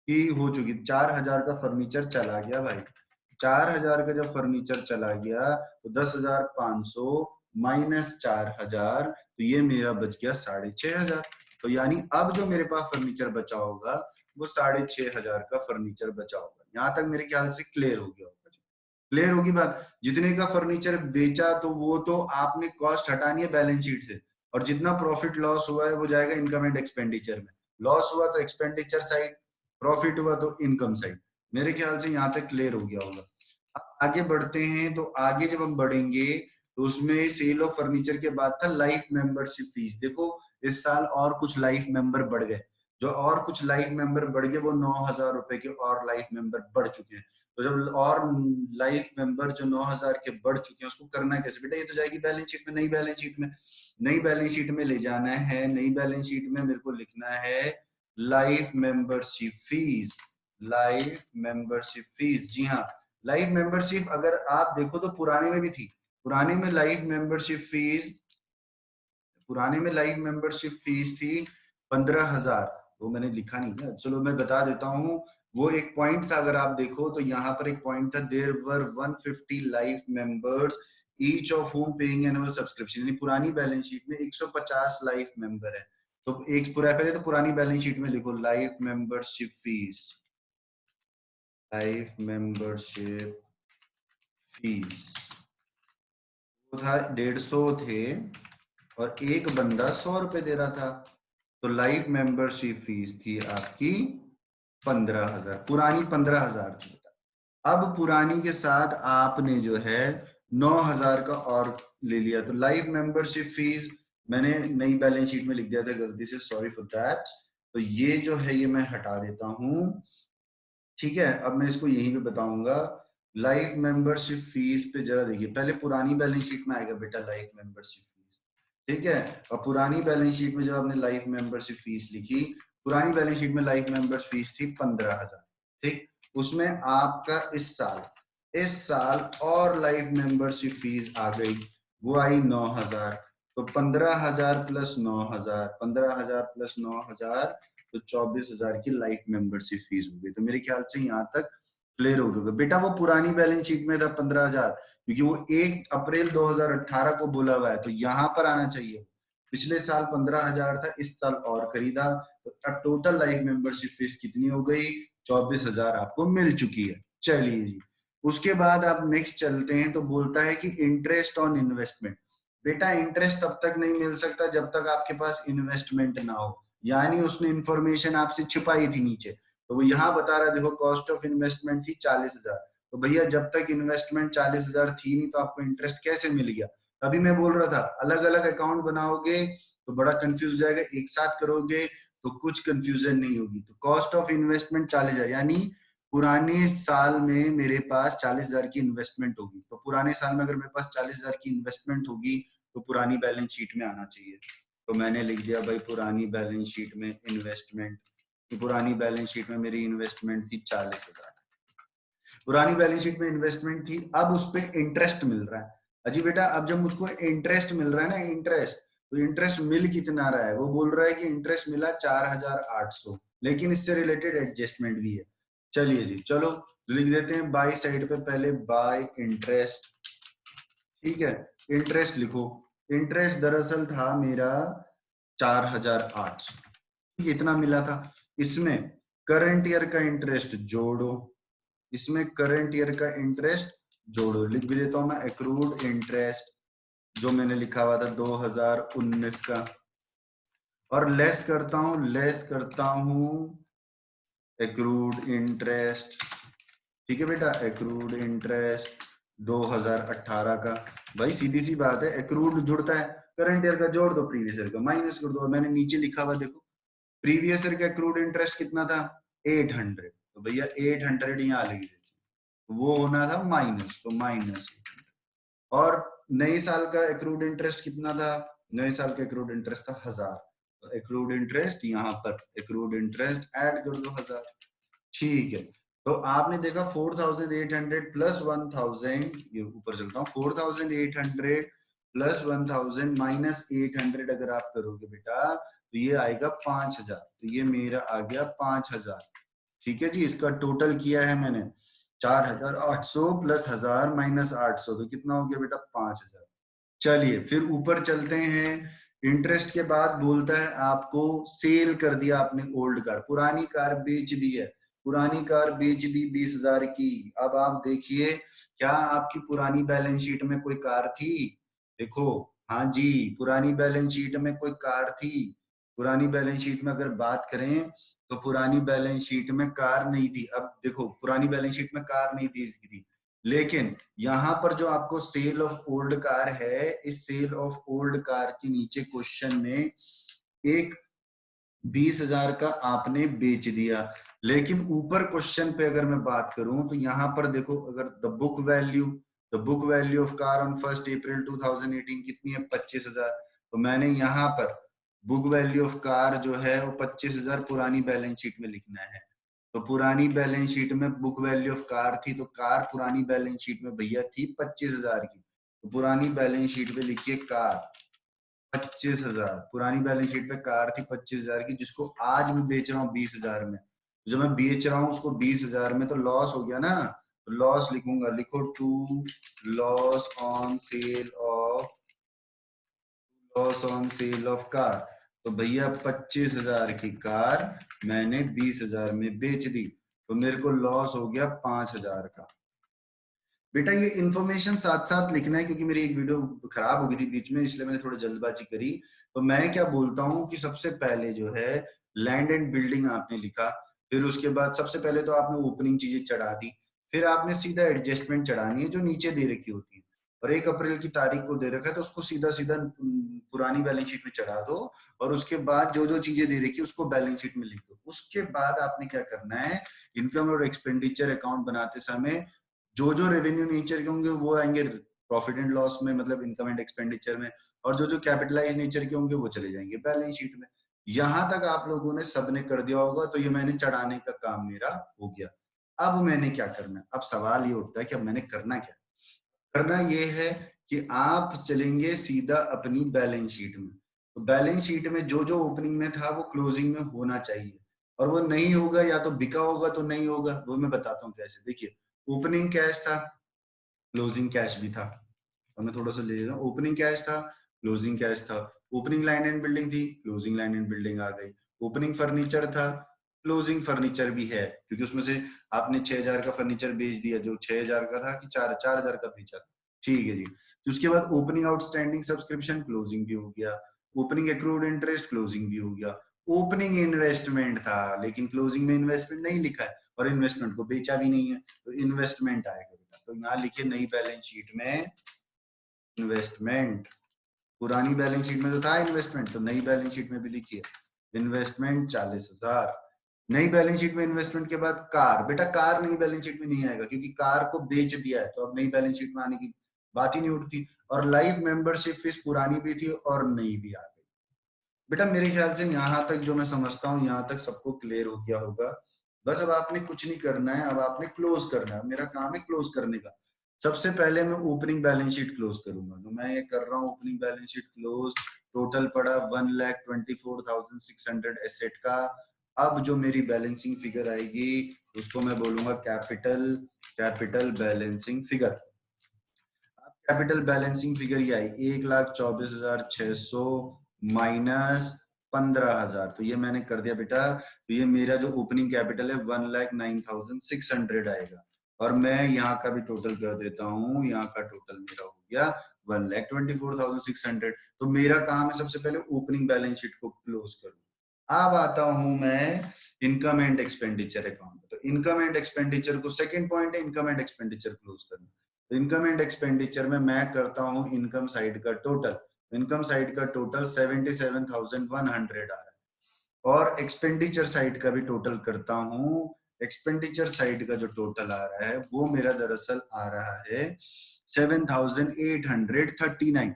की हो चुकी, 4000 का फर्नीचर चला गया भाई। 4000 का जब फर्नीचर चला गया तो 10,500 माइनस 4000, तो ये मेरा बच गया 6500। तो यानी अब जो मेरे पास फर्नीचर बचा होगा वो 6500 का फर्नीचर बचा होगा। यहाँ तक मेरे ख्याल से क्लियर हो गया होगा। क्लियर होगी बात? जितने का फर्नीचर बेचा तो वो तो आपने कॉस्ट हटानी है बैलेंस शीट से, और जितना प्रॉफिट लॉस हुआ है वो जाएगा इनकम एंड एक्सपेंडिचर में। लॉस हुआ तो एक्सपेंडिचर साइड, प्रॉफिट हुआ तो इनकम साइड। मेरे ख्याल से यहाँ तक क्लियर हो गया होगा। अब आगे बढ़ते हैं, तो आगे जब हम बढ़ेंगे तो उसमें सेल ऑफ फर्नीचर के बाद था लाइफ मेंबरशिप फीस। देखो इस साल और कुछ लाइफ मेंबर बढ़ गए, जो और कुछ लाइफ मेंबर बढ़ गए वो 9,000 रुपए के और लाइफ मेंबर बढ़ चुके हैं। तो जब और लाइफ मेंबर जो 9,000 के बढ़ चुके हैं उसको करना कैसे बेटा? ये तो जाएगी बैलेंस शीट में, नई बैलेंस शीट में। नई बैलेंस शीट में ले जाना है, नई बैलेंस शीट में मेरे को लिखना है life membership fees. Life membership fees, जी हाँ, लाइफ मेंबरशिप अगर आप देखो तो पुराने में भी थी। पुराने में लाइफ मेंबरशिप फीस, पुराने में लाइफ मेंबरशिप फीस थी 15,000। वो मैंने लिखा नहीं था, चलो मैं बता देता हूँ। वो एक पॉइंट था, अगर आप देखो तो यहाँ पर एक पॉइंट था, there were 150 life members each of whom paying annual subscription. यानी पुरानी बैलेंस शीट में 150 लाइफ मेंबर है। तो एक पूरा पहले तो पुरानी बैलेंस शीट में लिखो life membership fees, life membership fees वो था 150 थे और एक बंदा 100 रुपए दे रहा था, तो लाइफ मेंबरशिप फीस थी आपकी 15,000। पुरानी 15,000 थी। अब पुरानी के साथ आपने जो है 9,000 का और ले लिया, तो लाइफ मेंबरशिप फीस मैंने नई बैलेंस शीट में लिख दिया था गलती से, सॉरी फॉर दैट। तो ये जो है ये मैं हटा देता हूं, ठीक है। अब मैं इसको यहीं पे बताऊंगा। लाइफ मेंबरशिप फीस पे जरा देखिए, पहले पुरानी बैलेंस शीट में आएगा बेटा लाइफ मेंबरशिप फीस, ठीक है। और पुरानी बैलेंस शीट में जब आपने लाइफ मेंबरशिप फीस लिखी, पुरानी बैलेंस शीट में लाइफ मेंबर्स फीस थी 15,000, ठीक। उसमें आपका इस साल और लाइफ मेंबरशिप फीस आ गई, वो आई 9,000। तो 15,000 प्लस 9,000, 15,000 प्लस 9,000, तो 24,000 की लाइफ मेंबरशिप फीस हो गई। तो मेरे ख्याल से यहाँ तक क्लियर हो गया बेटा। वो पुरानी बैलेंस शीट में था 15,000, क्योंकि वो 1 अप्रैल 2018 को बोला हुआ है, तो यहाँ पर आना चाहिए। पिछले साल 15,000 था, इस साल और खरीदा, तो अब टोटल लाइफ मेंबरशिप फीस कितनी हो गई? 24,000 आपको मिल चुकी है। चलिए जी, उसके बाद आप नेक्स्ट चलते हैं, तो बोलता है कि इंटरेस्ट ऑन इन्वेस्टमेंट। बेटा इंटरेस्ट तब तक नहीं मिल सकता जब तक आपके पास इन्वेस्टमेंट ना हो, यानी उसने इंफॉर्मेशन आपसे छिपाई थी नीचे। तो वो यहाँ बता रहा है, देखो कॉस्ट ऑफ इन्वेस्टमेंट थी 40,000। तो भैया जब तक इन्वेस्टमेंट 40,000 थी नहीं तो आपको इंटरेस्ट कैसे मिल गया? अभी मैं बोल रहा था अलग अलग अकाउंट बनाओगे तो बड़ा कंफ्यूज हो जाएगा, एक साथ करोगे तो कुछ कंफ्यूजन नहीं होगी। तो कॉस्ट ऑफ इन्वेस्टमेंट 40,000, यानी पुराने साल में मेरे पास 40,000 की इन्वेस्टमेंट होगी। तो पुराने साल में अगर मेरे पास 40,000 की इन्वेस्टमेंट होगी तो पुरानी बैलेंस शीट में आना चाहिए। तो मैंने लिख दिया भाई पुरानी बैलेंस शीट में इन्वेस्टमेंट, तो पुरानी बैलेंस शीट में मेरी इन्वेस्टमेंट थी 40,000। पुरानी बैलेंस शीट में इन्वेस्टमेंट थी, अब उस पर इंटरेस्ट मिल रहा है। अजी बेटा अब जब मुझको इंटरेस्ट मिल रहा है ना, इंटरेस्ट, तो इंटरेस्ट मिल कितना रहा है? वो बोल रहा है कि इंटरेस्ट मिला 4,800, लेकिन इससे रिलेटेड एडजस्टमेंट भी है। चलिए जी, चलो लिख देते हैं बाई साइड पे पहले बाय इंटरेस्ट, ठीक है। इंटरेस्ट लिखो, इंटरेस्ट दरअसल था मेरा 4,800, इतना मिला था। इसमें करंट ईयर का इंटरेस्ट जोड़ो, इसमें करंट ईयर का इंटरेस्ट जोड़ो, लिख भी देता हूं मैं एक्रूड इंटरेस्ट जो मैंने लिखा हुआ था 2019 का, और लेस करता हूं एक्रूड इंटरेस्ट, ठीक है बेटा, एक्रूड इंटरेस्ट 2018 का। भाई सीधी सी बात है, एक्रूड जुड़ता है, करंट ईयर का जोड़ दो, प्रीवियस ईयर का माइनस कर दो। मैंने नीचे लिखा हुआ देखो, प्रीवियस ईयर का एक्रूड इंटरेस्ट कितना था 800, तो भैया 800 यहाँ लिख देते, वो होना था माइनस, तो माइनस। और नए साल का एक्रूड इंटरेस्ट कितना था, नए साल का एक्रूड इंटरेस्ट था 1000, तो एक्रूड इंटरेस्ट यहाँ पर एक्रूड इंटरेस्ट ऐड कर दो 1000, ठीक है। तो आपने देखा 4800 प्लस 1000, ये ऊपर चलता हूँ, 4800 प्लस 1000 माइनस 800 अगर आप करोगे बेटा तो ये आएगा 5000, तो ये मेरा आ गया 5000, ठीक है जी। इसका टोटल किया है मैंने 4800 प्लस 1000 माइनस 800, तो कितना हो गया बेटा 5000। चलिए फिर ऊपर चलते हैं। इंटरेस्ट के बाद बोलता है आपको सेल कर दिया आपने ओल्ड कार, पुरानी कार बेच दी है, पुरानी कार बेच दी 20,000 की। अब आप देखिए क्या आपकी पुरानी बैलेंस शीट में कोई कार थी, देखो, हाँ जी पुरानी बैलेंस शीट में कोई कार थी। पुरानी बैलेंस शीट में अगर बात करें तो पुरानी बैलेंस शीट में कार नहीं थी। अब देखो पुरानी बैलेंस शीट में कार नहीं थी, लेकिन यहाँ पर जो आपको सेल ऑफ ओल्ड कार है, इस सेल ऑफ ओल्ड कार के नीचे क्वेश्चन में एक 20,000 का आपने बेच दिया। लेकिन ऊपर क्वेश्चन पे अगर मैं बात करूं तो यहाँ पर देखो, अगर the book value of car on 1 April 2018 कितनी है 25,000, तो मैंने यहाँ पर बुक वैल्यू ऑफ कार जो है वो 25,000 पुरानी बैलेंस शीट में लिखना है। तो पुरानी बैलेंस शीट में बुक वैल्यू ऑफ कार थी, तो कार पुरानी बैलेंस शीट में भैया थी 25,000 की, तो पुरानी बैलेंस शीट पे लिखिए कार 25,000, पुरानी बैलेंस शीट पे कार थी 25,000 की, जिसको आज मैं बेच रहा हूँ 20,000 में। जो मैं बेच रहा हूँ उसको 20,000 में, तो लॉस हो गया ना, तो लॉस लिखूंगा, लिखो to loss on sale of car. तो भैया 25,000 की कार मैंने 20,000 में बेच दी, तो मेरे को लॉस हो गया 5,000 का। बेटा ये इन्फॉर्मेशन साथ साथ लिखना है, क्योंकि मेरी एक वीडियो खराब हो गई थी बीच में, इसलिए मैंने थोड़ी जल्दबाजी करी। तो मैं क्या बोलता हूँ कि सबसे पहले जो है लैंड एंड बिल्डिंग आपने लिखा, फिर उसके बाद सबसे पहले तो आपने ओपनिंग चीजें चढ़ा दी, फिर आपने सीधा एडजस्टमेंट चढ़ानी है जो नीचे दे रखी होती है, और 1 अप्रैल की तारीख को दे रखा है तो उसको सीधा सीधा पुरानी बैलेंस शीट में चढ़ा दो, और उसके बाद जो जो चीजें दे रखी है उसको बैलेंस शीट में लिख दो। उसके बाद आपने क्या करना है, इनकम और एक्सपेंडिचर अकाउंट बनाते समय जो जो रेवेन्यू नेचर के होंगे वो आएंगे प्रॉफिट एंड लॉस में, मतलब इनकम एंड एक्सपेंडिचर में, और जो जो कैपिटलाइज नेचर के होंगे वो चले जाएंगे बैलेंस शीट में। यहां तक आप लोगों ने सबने कर दिया होगा, तो ये मैंने चढ़ाने का काम मेरा हो गया। अब मैंने क्या करना है, अब सवाल ये उठता है कि अब मैंने करना क्या, करना ये है कि आप चलेंगे सीधा अपनी बैलेंस शीट में। तो बैलेंस शीट में जो जो ओपनिंग में था वो क्लोजिंग में होना चाहिए, और वो नहीं होगा या तो बिका होगा तो नहीं होगा, वो मैं बताता हूँ कैसे। देखिए ओपनिंग कैश था, क्लोजिंग कैश भी था, तो मैं थोड़ा सा ले लेता हूँ, ओपनिंग कैश था, क्लोजिंग कैश था, ओपनिंग लैंड एंड बिल्डिंग थी, क्लोजिंग लैंड एंड बिल्डिंग आ गई, ओपनिंग फर्नीचर था, क्लोजिंग फर्नीचर भी है, क्योंकि उसमें से आपने 6,000 का फर्नीचर बेच दिया जो 6,000 का था, कि 4,000 का बेचा था, ठीक है जी। तो उसके बाद ओपनिंग आउटस्टैंडिंग सब्सक्रिप्शन क्लोजिंग भी हो गया, ओपनिंग एक्रूड इंटरेस्ट क्लोजिंग भी हो गया, ओपनिंग इन्वेस्टमेंट था लेकिन क्लोजिंग में इन्वेस्टमेंट नहीं लिखा है, और इन्वेस्टमेंट को बेचा भी नहीं है, तो इन्वेस्टमेंट आएगा बेटा। तो यहाँ लिखिए नई बैलेंस शीट में इन्वेस्टमेंट, पुरानी बैलेंस शीट में तो था इन्वेस्टमेंट, तो नई बैलेंस शीट में भी लिखिए इन्वेस्टमेंट 40,000। नई बैलेंस शीट में इन्वेस्टमेंट के बाद कार, बेटा कार नई बैलेंस शीट में नहीं आएगा क्योंकि कार को बेच दिया है, तो अब नई बैलेंस शीट में आने की बात ही नहीं उठती। और लाइफ मेंबरशिप फीस पुरानी भी थी और नई भी आ गई। बेटा मेरे ख्याल से यहाँ तक जो मैं समझता हूँ यहाँ तक सबको क्लियर हो गया होगा। बस अब आपने कुछ नहीं करना है, अब आपने क्लोज करना है, मेरा काम है क्लोज करने का। सबसे पहले मैं ओपनिंग बैलेंस शीट क्लोज करूंगा, तो मैं ये कर रहा हूँ opening balance sheet close. Total पड़ा 1,24,600 एसेट का, अब जो मेरी बैलेंसिंग फिगर आएगी उसको मैं बोलूंगा capital balancing figure. Capital balancing figure ये आई 1,24,600 माइनस 15,000, तो ये मैंने कर दिया बेटा। तो ये मेरा जो ओपनिंग कैपिटल है 1,09,600 आएगा, और मैं यहाँ का भी टोटल कर देता हूँ। यहाँ का टोटल मेरा हो गया 1,24,600। तो मेरा काम है सबसे पहले ओपनिंग बैलेंस शीट को क्लोज करूँ। अब आता हूं मैं इनकम एंड एक्सपेंडिचर अकाउंट। तो इनकम एंड एक्सपेंडिचर को सेकंड पॉइंट है इनकम एंड एक्सपेंडिचर क्लोज करना। तो इनकम एंड एक्सपेंडिचर में मैं करता हूं इनकम साइड का टोटल। इनकम साइड का टोटल 77,100 आ रहा है, और एक्सपेंडिचर साइड का भी टोटल करता हूं। एक्सपेंडिचर साइड का जो टोटल आ रहा है वो मेरा दरअसल आ रहा है 7,839,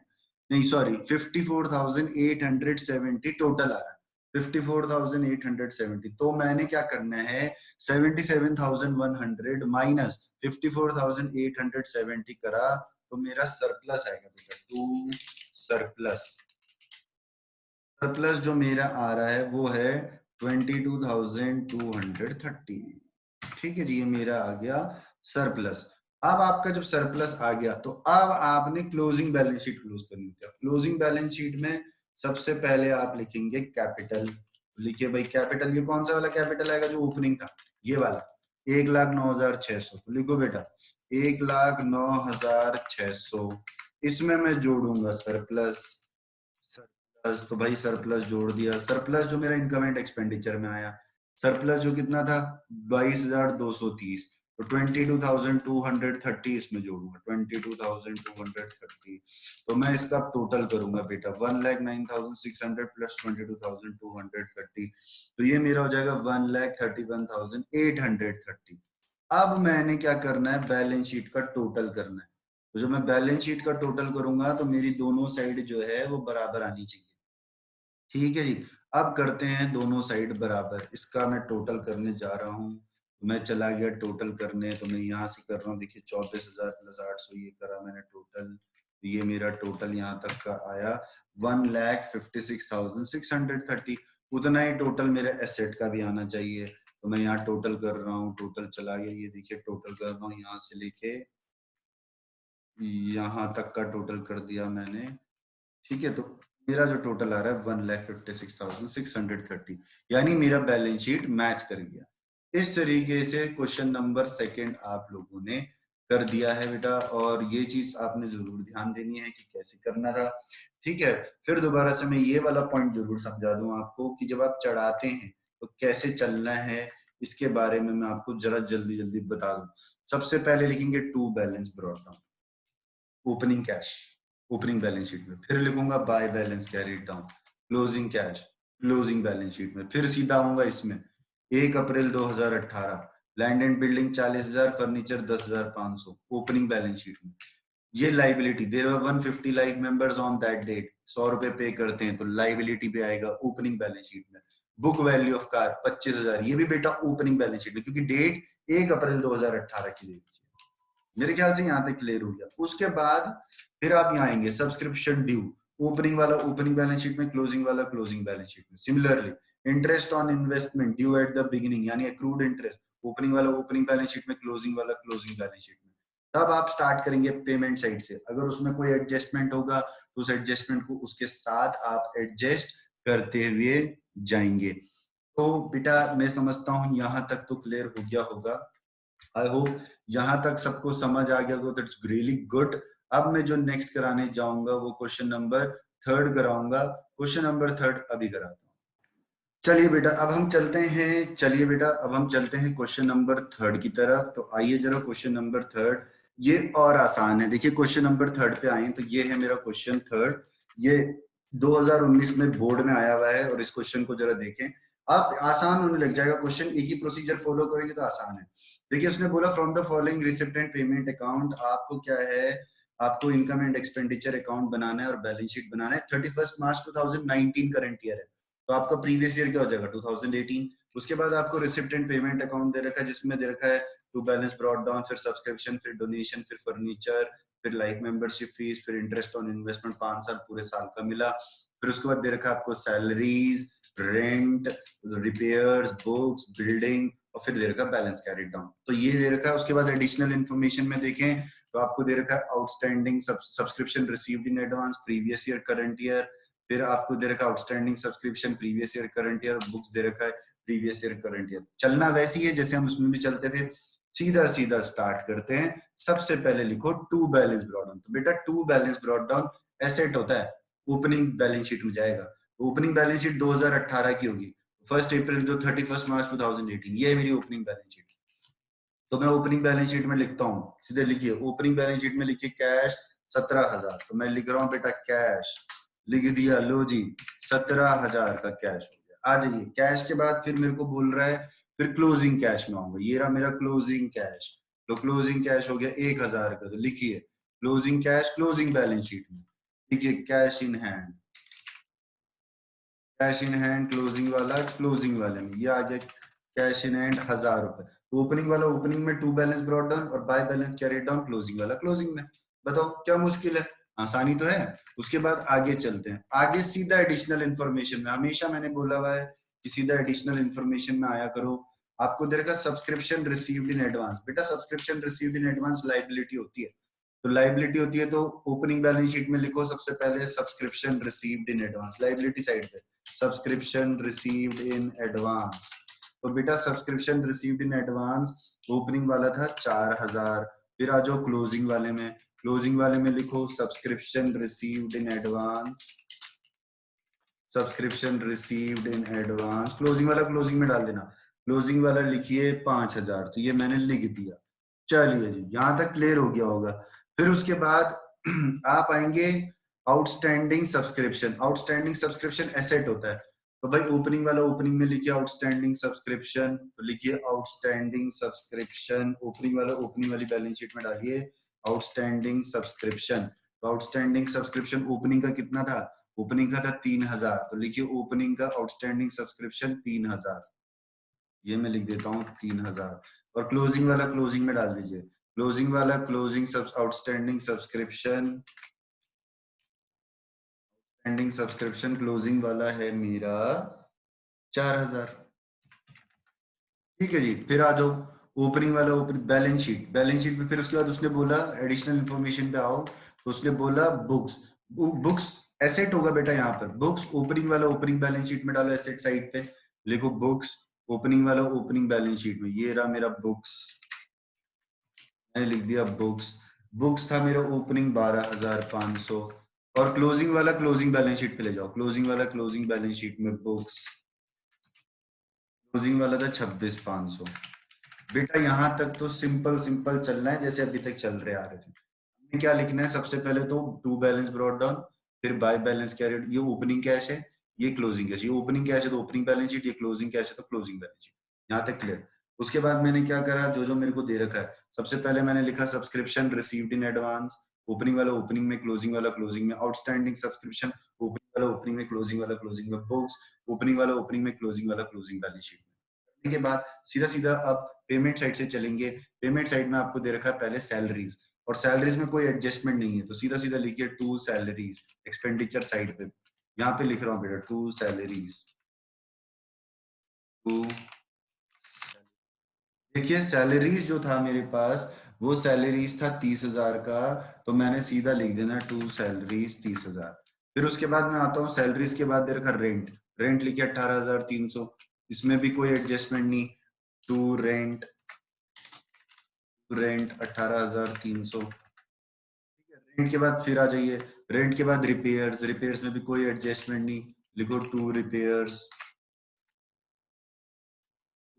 नहीं सॉरी 54,870 टोटल आ रहा है, 54,870। तो मैंने क्या करना है 77,100 माइनस 54,870 करा तो मेरा सरप्लस आएगा बेटा। टू सरप्लस सरप्लस जो मेरा आ रहा है वो है 22,230। ठीक है जी, ये मेरा आ गया सरप्लस। अब आपका जब सरप्लस आ गया तो अब आपने क्लोजिंग बैलेंस शीट क्लोज करनी है। क्लोजिंग बैलेंस शीट में सबसे पहले आप लिखेंगे कैपिटल। लिखिए भाई कैपिटल, ये कौन सा वाला कैपिटल आएगा जो ओपनिंग था, ये वाला 1,09,600। तो लिखो बेटा 1,09,600, इसमें मैं जोड़ूंगा सरप्लस। सरप्लस तो भाई सरप्लस जोड़ दिया। सरप्लस जो मेरा इनकम एंड एक्सपेंडिचर में आया, सरप्लस जो कितना था 22,230, तो 22,230 इसमें जोड़ूंगा 22,230। तो मैं इसका टोटल करूंगा बेटा 1,09,600 प्लस 22,230, तो ये मेरा हो जाएगा 1,31,830। अब मैंने क्या करना है बैलेंस शीट का टोटल करना है। तो जब मैं बैलेंस शीट का टोटल करूंगा तो मेरी दोनों साइड जो है वो बराबर आनी चाहिए। ठीक है जी, अब करते हैं दोनों साइड बराबर। इसका मैं टोटल करने जा रहा हूँ। मैं चला गया टोटल करने, तो मैं यहाँ से कर रहा हूँ। देखिए 24,000 प्लस 800 ये करा मैंने टोटल। ये मेरा टोटल यहाँ तक का आया 1,56,630। उतना ही टोटल मेरे एसेट का भी आना चाहिए। तो मैं यहाँ टोटल कर रहा हूँ, टोटल चला गया। ये देखिए टोटल कर रहा हूँ, यहाँ से लेके यहाँ तक का टोटल कर दिया मैंने। ठीक है, तो मेरा जो टोटल आ रहा है 1,56,630, यानी मेरा बैलेंस शीट मैच कर गया। इस तरीके से क्वेश्चन नंबर सेकंड आप लोगों ने कर दिया है बेटा, और ये चीज आपने जरूर ध्यान देनी है कि कैसे करना था। ठीक है, फिर दोबारा से मैं ये वाला पॉइंट जरूर समझा दूं आपको कि जब आप चढ़ाते हैं तो कैसे चलना है, इसके बारे में मैं आपको जरा जल्दी जल्दी बता दूं। सबसे पहले लिखेंगे to balance brought down, opening cash opening balance sheet में, फिर लिखूंगा by balance carried down, closing cash closing balance sheet में, फिर सीधा आऊंगा इसमें 1 April 2018 land and building 40,000, furniture 10,500 opening balance sheet में। ये liability, there were 150 life members on that date, 100 रुपए पे करते हैं तो लाइबिलिटी पे आएगा ओपनिंग बैलेंस शीट में। बुक वैल्यू ऑफ कार 25,000, ये भी बेटा ओपनिंग बैलेंस शीट में, क्योंकि डेट 1 अप्रैल 2018 की दी। मेरे ख्याल से यहाँ तक क्लियर हो गया। उसके बाद फिर आप यहाँ आएंगे सब्सक्रिप्शन ड्यू, ओपनिंग वाला ओपनिंग बैलेंस शीट में, क्लोजिंग वाला क्लोजिंग बैलेंस शीट में। Similarly interest on investment due at the beginning, यानी अक्रूड इंटरेस्ट, ओपनिंग वाला ओपनिंग बैलेंस शीट में, क्लोजिंग वाला क्लोजिंग बैलेंस शीट में। तब आप स्टार्ट करेंगे पेमेंट साइड से। अगर उसमें कोई एडजस्टमेंट होगा तो उस एडजस्टमेंट को उसके साथ आप एडजस्ट करते हुए जाएंगे। तो बेटा मैं समझता हूं यहाँ तक तो क्लियर हो गया होगा। आई होप यहाँ तक सबको समझ आ गया, दैट्स रियली गुड। अब मैं जो नेक्स्ट कराने जाऊंगा वो क्वेश्चन नंबर थर्ड कराऊंगा। क्वेश्चन नंबर थर्ड अभी कराता हूँ। चलिए बेटा अब हम चलते हैं, चलिए बेटा अब हम चलते हैं क्वेश्चन नंबर थर्ड की तरफ। तो आइए जरा क्वेश्चन नंबर थर्ड, ये और आसान है। देखिए क्वेश्चन नंबर थर्ड पे आए तो ये है मेरा क्वेश्चन थर्ड। ये 2019 में बोर्ड में आया हुआ है, और इस क्वेश्चन को जरा देखें आप, आसान होने लग जाएगा क्वेश्चन। एक ही प्रोसीजर फॉलो करेंगे तो आसान है। देखिए उसने बोला from the following recipient payment account, आपको क्या है, आपको इनकम एंड एक्सपेंडिचर अकाउंट बनाना है और बैलेंस शीट बनाना है। 31 मार्च 2019 करंट ईयर है, तो आपका प्रीवियस ईयर क्या हो जाएगा 2018। उसके बाद आपको रिसिप्टेंट पेमेंट अकाउंट दे रखा है, जिसमें दे रखा है टू बैलेंस ब्रॉट डाउन, फिर सब्सक्रिप्शन, फिर डोनेशन, फिर फर्नीचर, फिर लाइफ मेंबरशिप फीस, फिर इंटरेस्ट ऑन इन्वेस्टमेंट 5 साल पूरे साल का मिला। फिर उसके बाद दे रखा है आपको salaries, rent, repairs, books, building, और फिर दे रखा है बैलेंस कैरिड डाउन। तो ये दे रखा है। उसके बाद एडिशनल इन्फॉर्मेशन में देखें तो आपको दे रखा है outstanding subscription received in advance, previous year, current year. फिर आपको दे रखा है outstanding subscription previous year, current year, books दे रखा है प्रीवियस ईयर, करंट ईयर। चलना वैसी है जैसे हम उसमें भी चलते थे। सीधा सीधा स्टार्ट करते हैं। सबसे पहले लिखो टू बैलेंस ब्रॉट डाउन। तो बेटा to balance brought down asset होता है, ओपनिंग बैलेंस शीट में जाएगा। ओपनिंग बैलेंस शीट 2018 की होगी, 1 अप्रैल जो 31 मार्च 2018, ये है मेरी ओपनिंग बैलेंस शीट। तो मैं ओपनिंग बैलेंस शीट में लिखता हूँ, सीधे लिखिए ओपनिंग बैलेंस शीट में लिखिए कैश 17,000। तो मैं लिख रहा हूँ बेटा कैश, लिख दिया, लो जी 17,000 का कैश हो गया। आ जाइए, कैश के बाद फिर मेरे को बोल रहा है फिर क्लोजिंग कैश में आऊंगा। ये रहा मेरा क्लोजिंग कैश। तो क्लोजिंग कैश हो गया 1,000 का। तो लिखिए closing cash closing balance sheet में लिखिए cash in hand, cash in hand closing वाला क्लोजिंग वाले में ये आ गया कैश इन हैंड 1,000 रुपए। ओपनिंग वाला ओपनिंग में टू बैलेंस ब्रॉट डाउन और by balance carried down, closing वाला क्लोजिंग में। बताओ क्या मुश्किल है, आसानी तो है। उसके बाद आगे चलते हैं, आगे सीधा एडिशनल इन्फॉर्मेशन में। हमेशा मैंने बोला हुआ है कि सीधा एडिशनल इन्फॉर्मेशन में आया करो। आपको दे रखा सब्सक्रिप्शन रिसीव्ड इन एडवांस। बेटा subscription received in advance liability होती है। तो लाइबिलिटी होती है तो ओपनिंग बैलेंस शीट में लिखो सबसे पहले subscription received in advance, liability side पे सब्सक्रिप्शन रिसीव्ड इन एडवांस। तो बेटा subscription received in advance opening वाला था 4,000। फिर आ जाओ क्लोजिंग वाले में, क्लोजिंग वाले में लिखो subscription received in advance, subscription received in advance, closing वाला क्लोजिंग में डाल देना। क्लोजिंग वाला लिखिए 5,000। तो ये मैंने लिख दिया। चलिए जी, यहां तक क्लियर हो गया होगा। फिर उसके बाद आप आएंगे outstanding subscription. Outstanding subscription asset होता है। तो भाई ओपनिंग वाला ओपनिंग में लिखिए आउटस्टैंडिंग सब्सक्रिप्शन। तो लिखिए आउटस्टैंडिंग सब्सक्रिप्शन, ओपनिंग वाला ओपनिंग वाली बैलेंस शीट में डालिए आउटस्टैंडिंग सब्सक्रिप्शन। तो आउटस्टैंडिंग सब्सक्रिप्शन ओपनिंग का कितना था, ओपनिंग का था 3,000। तो लिखिए ओपनिंग का आउटस्टैंडिंग सब्सक्रिप्शन 3,000, ये मैं लिख देता हूँ 3,000। और क्लोजिंग वाला क्लोजिंग में डाल दीजिए, क्लोजिंग वाला closing outstanding subscription, outstanding subscription closing वाला है मेरा 4,000। ठीक है जी। फिर आ जाओ ओपनिंग वाला open balance sheet, balance sheet पे फिर उसके बाद उसने बोला एडिशनल इंफॉर्मेशन पे आओ। तो उसने बोला बुक्स, बुक्स एसेट होगा बेटा यहाँ पर। बुक्स ओपनिंग वाला ओपनिंग बैलेंस शीट में डालो एसेट साइड पे, लिखो बुक्स ओपनिंग वाला ओपनिंग बैलेंस शीट में। ये रहा मेरा बुक्स, मैंने लिख दिया बुक्स। बुक्स था मेरा ओपनिंग 12,500। और क्लोजिंग वाला क्लोजिंग बैलेंस शीट पे ले जाओ, क्लोजिंग वाला क्लोजिंग बैलेंस शीट में बुक्स, क्लोजिंग वाला था 26,500। बेटा यहाँ तक तो सिंपल सिंपल चलना है जैसे अभी तक चल रहे आ रहे थे। हमें क्या लिखना है, सबसे पहले तो टू बैलेंस ब्रॉट डाउन, फिर बाय बैलेंस कैरिड। ये ओपनिंग कैश है, ये क्लोजिंग कैश। ये ओपनिंग कैश है तो ओपनिंग बैलेंस शीट, ये क्लोजिंग कैश है तो क्लोजिंग बैलेंस शीट। यहाँ तक क्लियर। उसके बाद मैंने क्या करा, जो जो मेरे को दे रखा है, सबसे पहले मैंने लिखा subscription received in advance, opening वाला ओपनिंग में, क्लोजिंग वाला क्लोजिंग में। आउटस्टैंडिंग सब्सक्रिप्शन ओपनिंग वाला ओपनिंग में, क्लोजिंग वाला क्लोजिंग में। बुक्स ओपनिंग वाला ओपनिंग में, क्लोजिंग वाला क्लोजिंग बैलेंस शीट में। के बाद सीधा सीधा अब पेमेंट साइड से चलेंगे। पेमेंट साइड में आपको दे रखा है पहले सैलरीज, और सैलरीज में कोई एडजस्टमेंट नहीं है। तो सीधा सीधा लिखिए टू सैलरीज एक्सपेंडिचर साइड पे। यहाँ पे लिख रहा हूँ बेटा टू सैलरीज, टू। देखिए सैलरीज जो था मेरे पास वो सैलरीज था 30,000 का। तो मैंने सीधा लिख देना टू सैलरीज 30,000। फिर उसके बाद मैं आता हूँ सैलरीज के बाद दे रखा रेंट, रेंट लिखिए 18,300। इसमें भी कोई एडजस्टमेंट नहीं। To rent, rent 18,300। रेंट के बाद फिर आ जाइए, रेंट के बाद रिपेयर्स, रिपेयर्स में भी कोई एडजस्टमेंट नहीं। लिखो टू रिपेयर्स,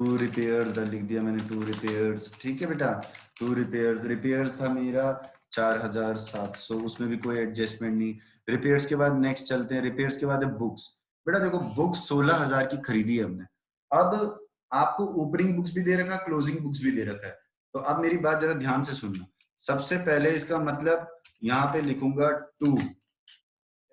टू रिपेयर्स लिख दिया मैंने, टू रिपेयर्स। ठीक है बेटा, टू रिपेयर्स। रिपेयर्स था मेरा 4,700, उसमें भी कोई एडजस्टमेंट नहीं। रिपेयर्स के बाद नेक्स्ट चलते हैं, रिपेयर्स के बाद है बुक्स। बेटा देखो बुक्स 16,000 की खरीदी है हमने। अब आपको ओपनिंग बुक्स भी दे रखा है, क्लोजिंग बुक्स भी दे रखा है। तो अब मेरी बात जरा ध्यान से सुनना। सबसे पहले इसका मतलब यहाँ पे लिखूंगा टू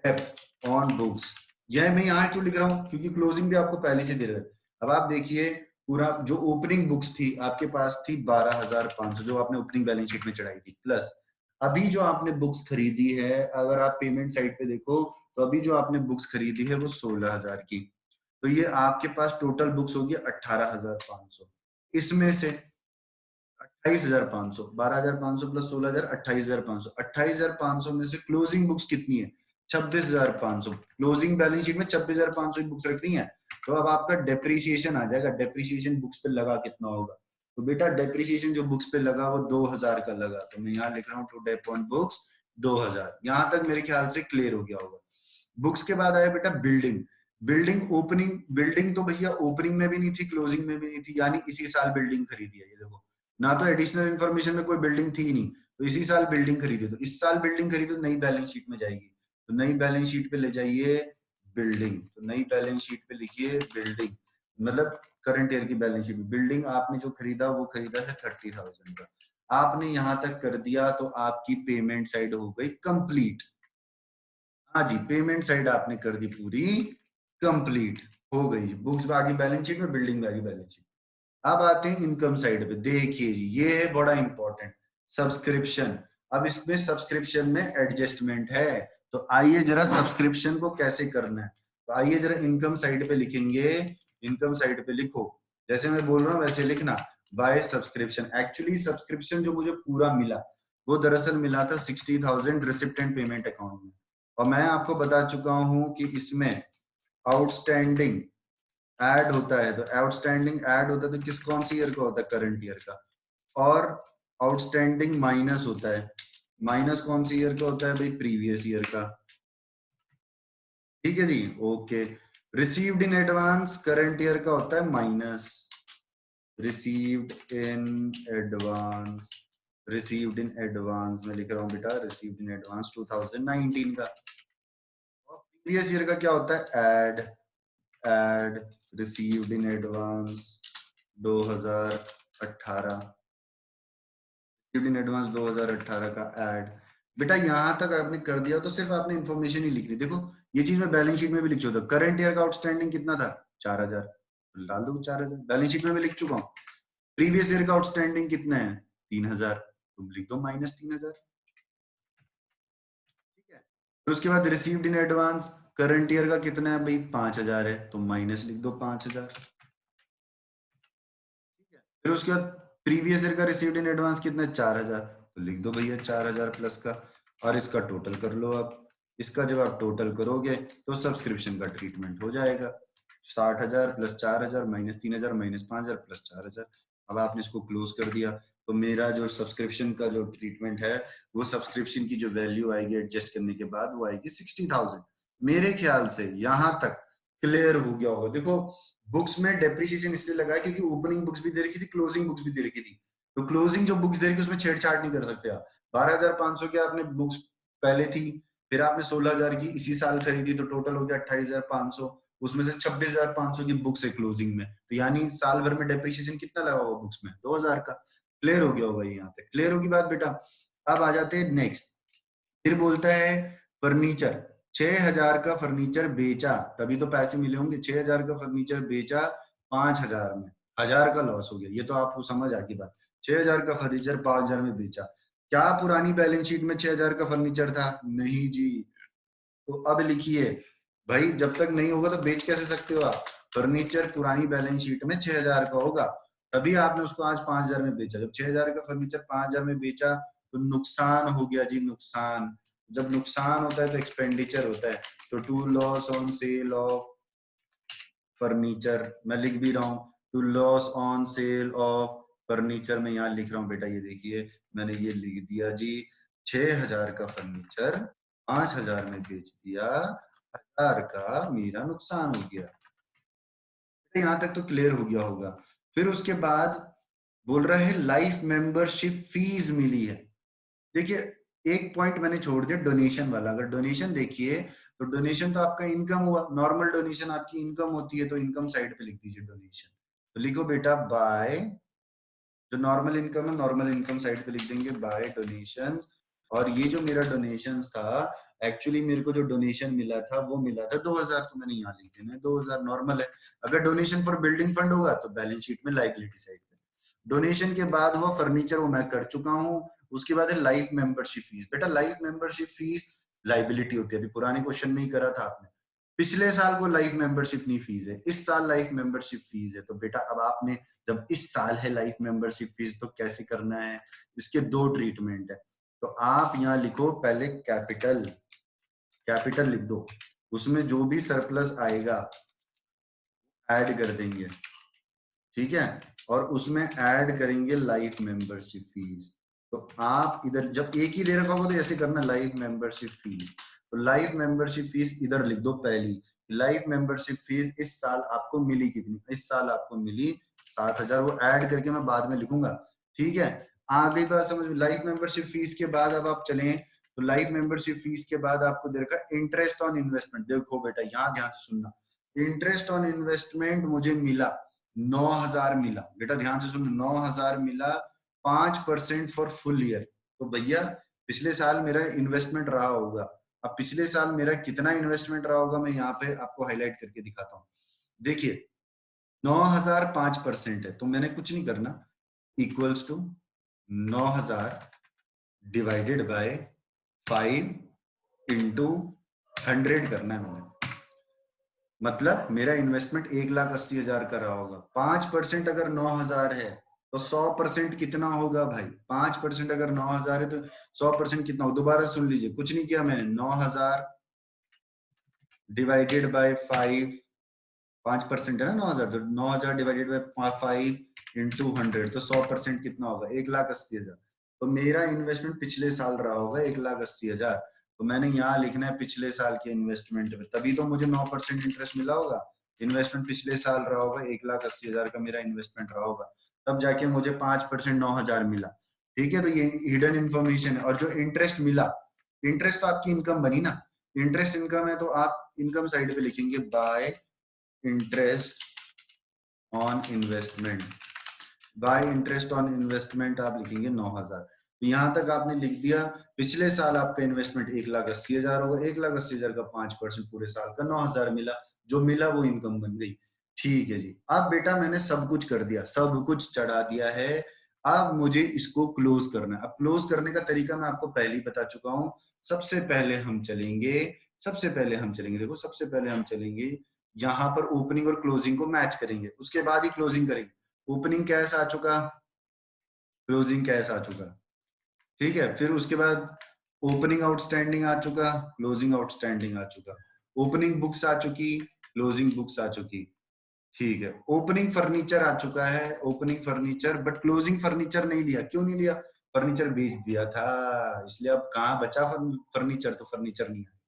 एप ऑन बुक्स। यह मैं यहाँ क्यों लिख रहा हूँ, क्योंकि क्लोजिंग भी आपको पहले से दे रहा है। अब आप देखिए पूरा जो ओपनिंग बुक्स थी आपके पास थी 12,500, जो आपने ओपनिंग बैलेंस शीट में चढ़ाई थी, प्लस अभी जो आपने बुक्स खरीदी है, अगर आप पेमेंट साइड पे देखो तो अभी जो आपने बुक्स खरीदी है वो 16,000 की। तो ये आपके पास टोटल बुक्स होगी 18,500। इसमें से 28,500, 12,500 प्लस 16,000, 28,500। 28,500 में से क्लोजिंग बुक्स कितनी है? 26,500। क्लोजिंग बैलेंस शीट में 26,500 बुक्स रखनी है। तो अब आपका डेप्रिसिएशन आ जाएगा। डेप्रिसिएशन बुक्स पे लगा कितना होगा? तो बेटा डेप्रिसिएशन जो बुक्स पे लगा वो 2,000 का लगा। तो मैं यहाँ लिख रहा हूँ टू डेप ऑन बुक्स 2,000। यहाँ तक मेरे ख्याल से क्लियर हो गया होगा। बुक्स के बाद आया बेटा बिल्डिंग। Building opening. बिल्डिंग तो भैया ओपनिंग में भी नहीं थी, क्लोजिंग में भी नहीं थी, यानी इसी साल बिल्डिंग खरीदी है। ये देखो, ना तो एडिशनल इन्फॉर्मेशन में कोई बिल्डिंग थी नहीं, तो इसी साल बिल्डिंग खरीदी। तो इस साल बिल्डिंग खरीदी तो नई बैलेंस शीट में जाएगी। तो नई बैलेंस शीट पे ले जाइए बिल्डिंग। तो नई बैलेंस शीट पे लिखिए बिल्डिंग, मतलब करंट ईयर की बैलेंस शीट में बिल्डिंग आपने जो खरीदा वो खरीदा है 30,000 का। आपने यहां तक कर दिया तो आपकी पेमेंट साइड हो गई कंप्लीट। हाँ जी, पेमेंट साइड आपने कर दी पूरी कंप्लीट, हो गई जी। बुक्स आ गई बैलेंस शीट में, बिल्डिंग में आ गई बैलेंस शीट। अब आते हैं इनकम साइड पे। देखिए जी, ये है बड़ा इंपॉर्टेंट, सब्सक्रिप्शन। अब इसमें सब्सक्रिप्शन में एडजस्टमेंट है। तो आइए जरा सब्सक्रिप्शन को कैसे करना है। तो आइए जरा इनकम साइड पे लिखेंगे। इनकम साइड पे लिखो, जैसे मैं बोल रहा हूँ वैसे लिखना। Bye subscription. एक्चुअली सब्सक्रिप्शन जो मुझे पूरा मिला वो दरअसल मिला था 60,000 रिसिप्ट एंड पेमेंट अकाउंट में। और मैं आपको बता चुका हूं कि इसमें आउटस्टैंडिंग ऐड होता है। तो आउटस्टैंडिंग ऐड होता है तो किस कौन सी ईयर का होता है? करंट ईयर का। और आउटस्टैंडिंग माइनस होता है। माइनस कौन सी ईयर का होता है भाई? प्रीवियस ईयर का। ठीक है जी, okay. Received in advance current year का होता है minus. Received in advance. Received in advance मैं लिख रहा हूं बेटा, रिसीव्ड इन एडवांस 2019 का। प्रीवियस ईयर का क्या होता है? Add received in advance 2018। Received in advance 2018 का ऐड। बेटा यहां तक आपने कर दिया तो सिर्फ आपने इन्फॉर्मेशन ही लिखनी। देखो ये चीज मैं बैलेंस शीट में भी लिख चुका था। करंट ईयर का आउटस्टैंडिंग कितना था? 4,000। डाल दो 4,000, बैलेंस शीट में भी लिख चुका हूँ। प्रीवियस ईयर का आउटस्टैंडिंग कितना है? 3,000। तुम लिख दो माइनस 3,000। ठीक है। तो उसके बाद received in advance current year का कितना है भाई? 5,000 है, तो माइनस लिख दो 5,000। ठीक है। फिर उसके बाद प्रीवियस ईयर का रिसीव्ड इन एडवांस कितना है? 4,000, तो लिख दो भैया 4,000 प्लस का। और इसका टोटल कर लो आप। इसका जब आप टोटल करोगे तो सब्सक्रिप्शन का ट्रीटमेंट हो जाएगा। 60,000 प्लस 4,000 माइनस 3,000 माइनस 5,000 प्लस 4,000। अब आपने इसको क्लोज कर दिया तो मेरा जो सब्सक्रिप्शन का जो ट्रीटमेंट है वो सब्सक्रिप्शन की जो वैल्यू आएगी एडजस्ट करने के बाद वो आएगी 60,000। मेरे ख्याल से यहां तक क्लियर हो गया होगा। देखो बुक्स में डेप्रिसिएशन इसलिए लगा है क्योंकि ओपनिंग बुक्स भी दे रखी थी, क्लोजिंग बुक्स भी दे रखी थी। तो क्लोजिंग जो बुक्स दे रखी उसमें छेड़छाड़ नहीं कर सकते आप। 12,500 की आपने बुक्स पहले थी, फिर आपने 16,000 की इसी साल खरीदी तो टोटल हो गया 28,500। उसमें से 26,500 की बुक्स है क्लोजिंग में, तो यानी साल भर में डेप्रिसिएशन कितना लगा होगा बुक्स में? 2,000 का। क्लियर हो गया होगा यहाँ पे, क्लियर होगी बात बेटा। अब आ जाते हैं नेक्स्ट। फिर बोलता है फर्नीचर। 6,000 का फर्नीचर बेचा तभी तो पैसे मिले होंगे। 6,000 का फर्नीचर बेचा 5,000 में, 1,000 का लॉस हो गया। ये तो आपको समझ आ गई बात। 6,000 का फर्नीचर 5,000 में बेचा। क्या पुरानी बैलेंस शीट में 6,000 का फर्नीचर था? नहीं जी। तो अब लिखिए भाई, जब तक नहीं होगा तो बेच कैसे सकते हो आप? फर्नीचर पुरानी बैलेंस शीट में 6,000 का होगा, तभी आपने उसको आज 5,000 में बेचा। जब 6,000 का फर्नीचर 5,000 में बेचा तो नुकसान हो गया जी, नुकसान। जब नुकसान होता है तो एक्सपेंडिचर होता है। तो to loss on sale of furniture मैं लिख भी रहा हूँ। To loss on sale of furniture मैं यहाँ लिख रहा हूँ बेटा। ये देखिए मैंने ये लिख दिया जी। 6,000 का फर्नीचर 5,000 में बेच दिया, 1,000 का मेरा नुकसान हो गया। यहाँ तक तो क्लियर हो गया होगा। फिर उसके बाद बोल रहा है लाइफ मेंबरशिप फीस मिली है। देखिए एक पॉइंट मैंने छोड़ दिया डोनेशन वाला। अगर डोनेशन देखिए तो डोनेशन तो आपका इनकम हुआ। नॉर्मल डोनेशन आपकी इनकम होती है, तो इनकम साइड पे लिख दीजिए डोनेशन। तो लिखो बेटा बाय, जो नॉर्मल इनकम है नॉर्मल इनकम साइड पे लिख देंगे बाय डोनेशन। और ये जो मेरा डोनेशन था, एक्चुअली मेरे को जो डोनेशन मिला था वो मिला था 2,000, तो मैंने यहाँ लिख देना 2,000 नॉर्मल है। अगर डोनेशन फॉर बिल्डिंग फंड होगा तो बैलेंस शीट में लाइबिलिटी साइड पे। डोनेशन के बाद हुआ फर्नीचर, वो मैं कर चुका हूँ। उसके बाद है लाइफ मेंबरशिप फीस। बेटा लाइफ मेंबरशिप फीस लाइबिलिटी होती है, अभी पुराने क्वेश्चन में ही करा था आपने। पिछले साल को लाइफ मेंबरशिप नहीं फीस है, इस साल लाइफ मेंबरशिप फीस है। तो बेटा अब आपने जब इस साल है लाइफ मेंबरशिप फीस तो कैसे करना है, इसके दो ट्रीटमेंट है। तो आप यहाँ लिखो पहले कैपिटल, कैपिटल लिख दो, उसमें जो भी सरप्लस आएगा ऐड कर देंगे, ठीक है, और उसमें ऐड करेंगे लाइफ मेंबरशिप फीस। तो आप इधर जब एक ही दे रखा होगा तो ऐसे करना लाइफ मेंबरशिप फीस, तो लाइफ मेंबरशिप फीस इधर लिख दो पहली। लाइफ मेंबरशिप फीस इस साल आपको मिली कितनी, इस साल आपको मिली 7,000, वो ऐड करके मैं बाद में लिखूंगा, ठीक है। आ गई बात समझ में। लाइफ मेंबरशिप फीस के बाद अब आप चलें तो लाइफ मेंबरशिप फीस के बाद आपको दे रखा इंटरेस्ट ऑन इन्वेस्टमेंट। देखो बेटा यहाँ ध्यान से सुनना, इंटरेस्ट ऑन इन्वेस्टमेंट मुझे मिला 9,000 मिला, बेटा ध्यान से सुनो 9,000 मिला, 5% फॉर फुल ईयर। तो भैया पिछले साल मेरा इन्वेस्टमेंट रहा होगा, अब पिछले साल मेरा कितना इन्वेस्टमेंट रहा होगा मैं यहाँ पे आपको हाईलाइट करके दिखाता हूँ। देखिए 9,000 5% है, तो मैंने कुछ नहीं करना, equals to 9,000 divided by 5 into 100 करना है मैंने। मतलब मेरा इन्वेस्टमेंट 1,80,000 का रहा होगा, 5% अगर 9,000 है तो 100% कितना होगा भाई, 5% अगर 9,000 है तो 100% कितना हो, दोबारा सुन लीजिए, कुछ नहीं किया मैंने, 9,000 डिवाइडेड बाय 5, 5% है ना 9,000, तो 9,000 डिवाइडेड बाय 5 इंटू 100, तो 100% कितना होगा 1,80,000। तो मेरा इन्वेस्टमेंट पिछले साल रहा होगा 1,80,000, तो मैंने यहाँ लिखना है पिछले साल के इन्वेस्टमेंट में, तभी तो मुझे 9% इंटरेस्ट मिला होगा। इन्वेस्टमेंट पिछले साल रहा होगा 1,80,000 का मेरा इन्वेस्टमेंट रहा होगा, तब जाके मुझे 5% 9,000 मिला, ठीक है। तो ये हिडन इन्फॉर्मेशन है। और जो इंटरेस्ट मिला, इंटरेस्ट तो आपकी इनकम बनी ना, इंटरेस्ट इनकम है तो आप इनकम साइड पे लिखेंगे bye interest on investment, bye interest on investment आप लिखेंगे 9,000। तो यहां तक आपने लिख दिया, पिछले साल आपका इन्वेस्टमेंट 1,80,000 होगा, 1,80,000 का 5% पूरे साल का 9,000 मिला, जो मिला वो इनकम बन गई, ठीक है जी। अब बेटा मैंने सब कुछ कर दिया, सब कुछ चढ़ा दिया है, अब मुझे इसको क्लोज करना है। अब क्लोज करने का तरीका मैं आपको पहले ही बता चुका हूं। सबसे पहले हम चलेंगे, सबसे पहले हम चलेंगे, देखो सबसे पहले हम चलेंगे यहाँ पर ओपनिंग और क्लोजिंग को मैच करेंगे, उसके बाद ही क्लोजिंग करेंगे। ओपनिंग कैश आ चुका, क्लोजिंग कैश आ चुका, ठीक है। फिर उसके बाद ओपनिंग आउटस्टैंडिंग आ चुका, क्लोजिंग आउटस्टैंडिंग आ चुका, ओपनिंग बुक्स आ चुकी, क्लोजिंग बुक्स आ चुकी, ठीक है। ओपनिंग फर्नीचर आ चुका है, opening furniture, but closing furniture नहीं लिया, क्यों नहीं लिया, फर्नीचर बेच दिया था, इसलिए अब कहाँ बचा फर्नीचर, तो फर्नीचर नहीं है,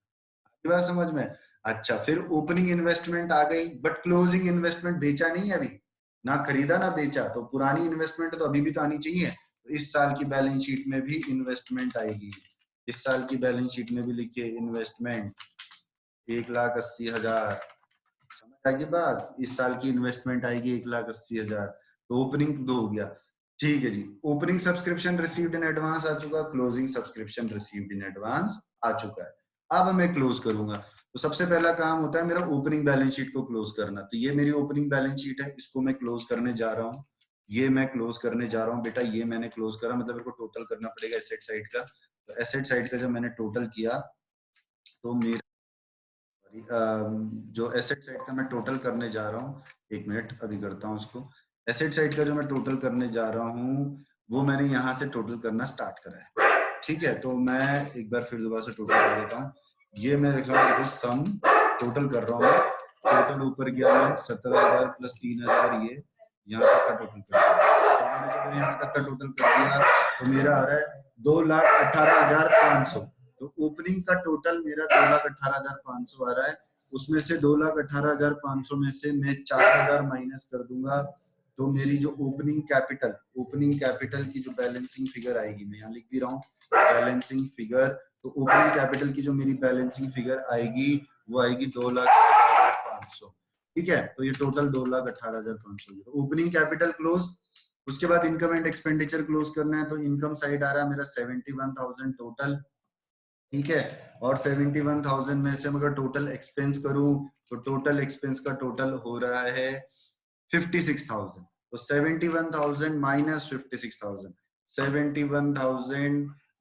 बात समझ में। अच्छा, फिर ओपनिंग इन्वेस्टमेंट आ गई, बट क्लोजिंग इन्वेस्टमेंट बेचा नहीं है अभी, ना खरीदा ना बेचा, तो पुरानी इन्वेस्टमेंट तो अभी भी तो आनी चाहिए। तो इस साल की बैलेंस शीट में भी इन्वेस्टमेंट आएगी, इस साल की बैलेंस शीट में भी लिखिए इन्वेस्टमेंट 1,80,000, समझ आएगी बात, इस साल की इन्वेस्टमेंट आएगी 1,80,000। तो ओपनिंग दो हो गया, ठीक है जी। Opening subscription received in advance आ चुका, closing subscription received in advance आ चुका है। अब मैं क्लोज करूंगा, तो सबसे पहला काम होता है मेरा ओपनिंग बैलेंस शीट को क्लोज करना। तो ये मेरी ओपनिंग बैलेंस शीट है, इसको मैं क्लोज करने जा रहा हूँ, ये मैं क्लोज करने जा रहा हूँ बेटा, ये मैंने क्लोज करा, मतलब मेरे को टोटल करना पड़ेगा एसेट साइड का। तो एसेट साइड का जब मैंने टोटल किया तो मेरा जो एसेट साइड का मैं टोटल करने जा रहा हूँ, एक मिनट अभी करता हूँ उसको। एसेट साइड का जो मैं टोटल करने जा रहा हूँ वो मैंने यहाँ से टोटल करना स्टार्ट करा है, ठीक है। तो मैं एक बार फिर दोबारा से टोटल कर देता हूँ, ये मैं लिख रहा हूँ सम टोटल कर रहा हूँ, टोटल ऊपर गया मैं 17,000 प्लस 3,000, ये यहाँ तक का टोटल कर दिया। तो मैंने जब यहाँ तक का टोटल कर दिया तो मेरा आ रहा है 2,18,500। तो ओपनिंग का टोटल मेरा 2,18,500 आ रहा है, उसमें से 2,18,500 में से मैं 4,000 माइनस कर दूंगा, तो मेरी जो ओपनिंग कैपिटल की जो बैलेंसिंग फिगर आएगी, मैं यहाँ लिख भी रहा हूँ बैलेंसिंग फिगर, तो ओपनिंग कैपिटल की जो मेरी बैलेंसिंग फिगर आएगी वो आएगी 2,18,500, ठीक है। तो ये टोटल 2,18,500, तो ओपनिंग कैपिटल क्लोज। उसके बाद इनकम एंड एक्सपेंडिचर क्लोज करना है, तो इनकम साइड आ रहा है मेरा 71,000 टोटल, ठीक है। और 71,000 में से अगर टोटल एक्सपेंस करूं तो टोटल एक्सपेंस का टोटल हो रहा है 56,000। तो 71,000 माइनस 56,000, 71,000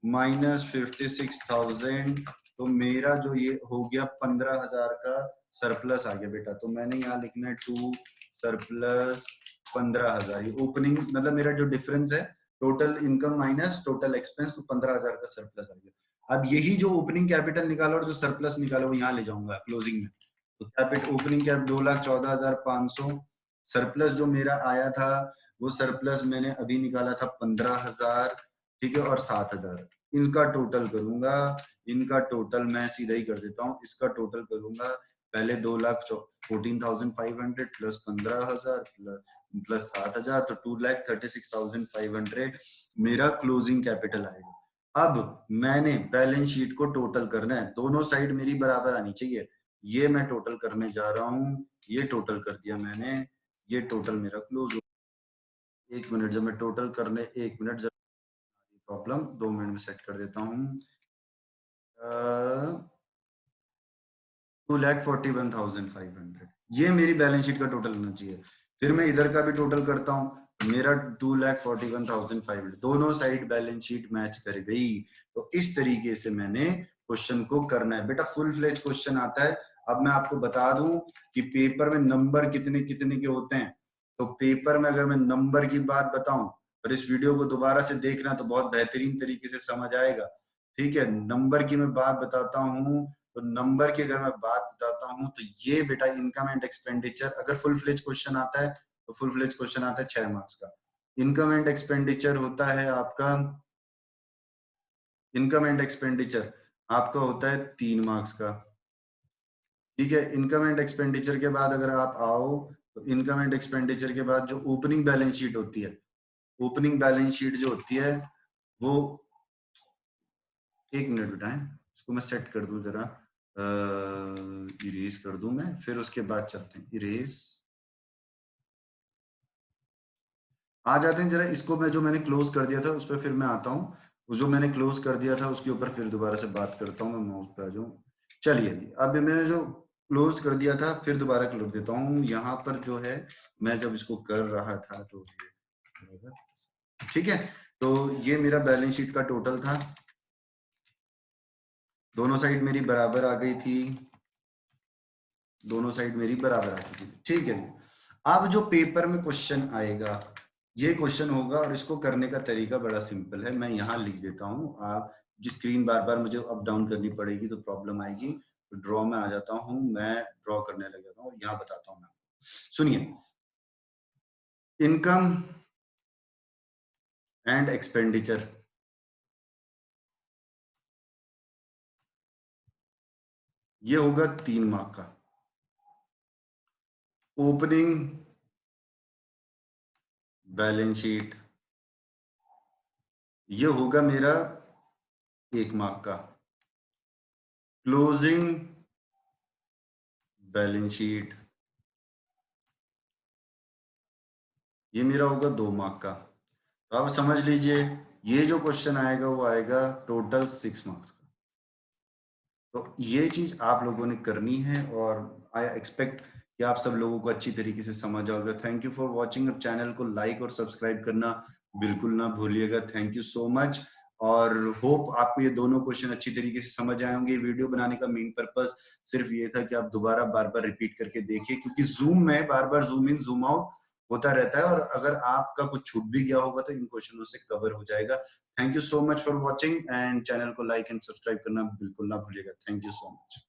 माइनस 56,000, तो मेरा जो ये हो गया 15,000 का सरप्लस आ गया बेटा, तो मैंने यहाँ लिखना है टू सरप्लस 15,000। ये ओपनिंग मतलब मेरा जो डिफरेंस है total income minus total expense, तो 15,000 का सरप्लस आ गया। अब यही जो ओपनिंग कैपिटल निकालो और जो सरप्लस निकालो वो यहाँ ले जाऊंगा क्लोजिंग में। तो कैपिटल ओपनिंग कैप 2,14,500, सरप्लस जो मेरा आया था वो सरप्लस मैंने अभी निकाला था 15,000, ठीक है, और 7,000। इनका टोटल करूंगा, इनका टोटल मैं सीधा ही कर देता हूँ, इसका टोटल करूंगा पहले 2,14,500 प्लस 15,000 प्लस 7,000, तो 2,36,500 मेरा क्लोजिंग कैपिटल आएगा। अब मैंने बैलेंस शीट को टोटल करना है, दोनों साइड मेरी बराबर आनी चाहिए। ये मैं टोटल करने जा रहा हूँ, ये टोटल कर दिया मैंने, ये टोटल मेरा क्लोज हो। 1 मिनट, जब मैं टोटल करने 1 मिनट, जब प्रॉब्लम 2 मिनट में सेट कर देता हूँ। 2,41,500 ये मेरी बैलेंस शीट का टोटल होना चाहिए। फिर मैं इधर का भी टोटल करता हूँ, तो मेरा 2,41,500, दोनों साइड बैलेंस शीट मैच कर गई। तो इस तरीके से मैंने क्वेश्चन को करना है बेटा। फुल फ्लेज क्वेश्चन आता है। अब मैं आपको बता दूं कि पेपर में नंबर कितने कितने के होते हैं। तो पेपर में अगर मैं नंबर की बात बताऊं, और इस वीडियो को दोबारा से देखना तो बहुत बेहतरीन तरीके से समझ आएगा, ठीक है। नंबर की मैं बात बताता हूँ, तो नंबर की अगर मैं बात बताता हूँ तो ये बेटा इनकम एंड एक्सपेंडिचर, अगर फुल फ्लेज क्वेश्चन आता है तो फुल फ्लेज क्वेश्चन आता है 6 मार्क्स का। इनकम एंड एक्सपेंडिचर होता है आपका, इनकम एंड एक्सपेंडिचर आपका होता है 3 मार्क्स का, ठीक है। इनकम एंड एक्सपेंडिचर के बाद अगर आप आओ तो इनकम एंड एक्सपेंडिचर के बाद जो ओपनिंग बैलेंस शीट होती है, ओपनिंग बैलेंस शीट जो होती है वो, 1 मिनट बेटा है, इसको मैं सेट कर दूं जरा, इरेज कर दूं मैं, फिर उसके बाद चलते हैं। इरेज आ जाते हैं जरा, इसको मैं जो मैंने क्लोज कर दिया था उस पर फिर मैं आता हूँ। जो मैंने क्लोज कर दिया था उसके ऊपर फिर दोबारा से बात करता हूँ, मैं माउस पे आ जाऊँ। चलिए अब मैंने जो क्लोज कर दिया था फिर दोबारा क्लोज देता हूँ। यहाँ पर जो है मैं जब इसको कर रहा था तो ठीक है, तो ये मेरा बैलेंस शीट का टोटल था। दोनों साइड मेरी बराबर आ गई थी, दोनों साइड मेरी बराबर आ चुकी थी, ठीक है। अब जो पेपर में क्वेश्चन आएगा, ये क्वेश्चन होगा और इसको करने का तरीका बड़ा सिंपल है। मैं यहाँ लिख देता हूँ, आप जिस स्क्रीन बार बार मुझे अप डाउन करनी पड़ेगी तो प्रॉब्लम आएगी। तो ड्रॉ में आ जाता हूँ, मैं ड्रॉ करने लग जाता हूँ और यहाँ बताता हूँ मैं। सुनिए, इनकम एंड एक्सपेंडिचर, ये होगा 3 मार्क का। ओपनिंग बैलेंस शीट, ये होगा मेरा 1 मार्क का। क्लोजिंग बैलेंस शीट, ये मेरा होगा 2 मार्क का। तो आप समझ लीजिए ये जो क्वेश्चन आएगा वो आएगा टोटल 6 मार्क्स का। तो ये चीज आप लोगों ने करनी है और आई एक्सपेक्ट कि आप सब लोगों को अच्छी तरीके से समझ आओगे। Thank you for watching. अब चैनल को लाइक और सब्सक्राइब करना बिल्कुल ना भूलिएगा। Thank you so much. और होप आपको ये दोनों क्वेश्चन अच्छी तरीके से समझ आए होंगे। वीडियो बनाने का मेन पर्पस सिर्फ ये था कि आप दोबारा बार बार रिपीट करके देखिए, क्योंकि जूम में बार बार जूम इन जूम आउट होता रहता है और अगर आपका कुछ छूट भी गया होगा तो इन क्वेश्चनों से कवर हो जाएगा। Thank you so much for watching and channel को लाइक एंड सब्सक्राइब करना बिल्कुल ना भूलिएगा। Thank you so much.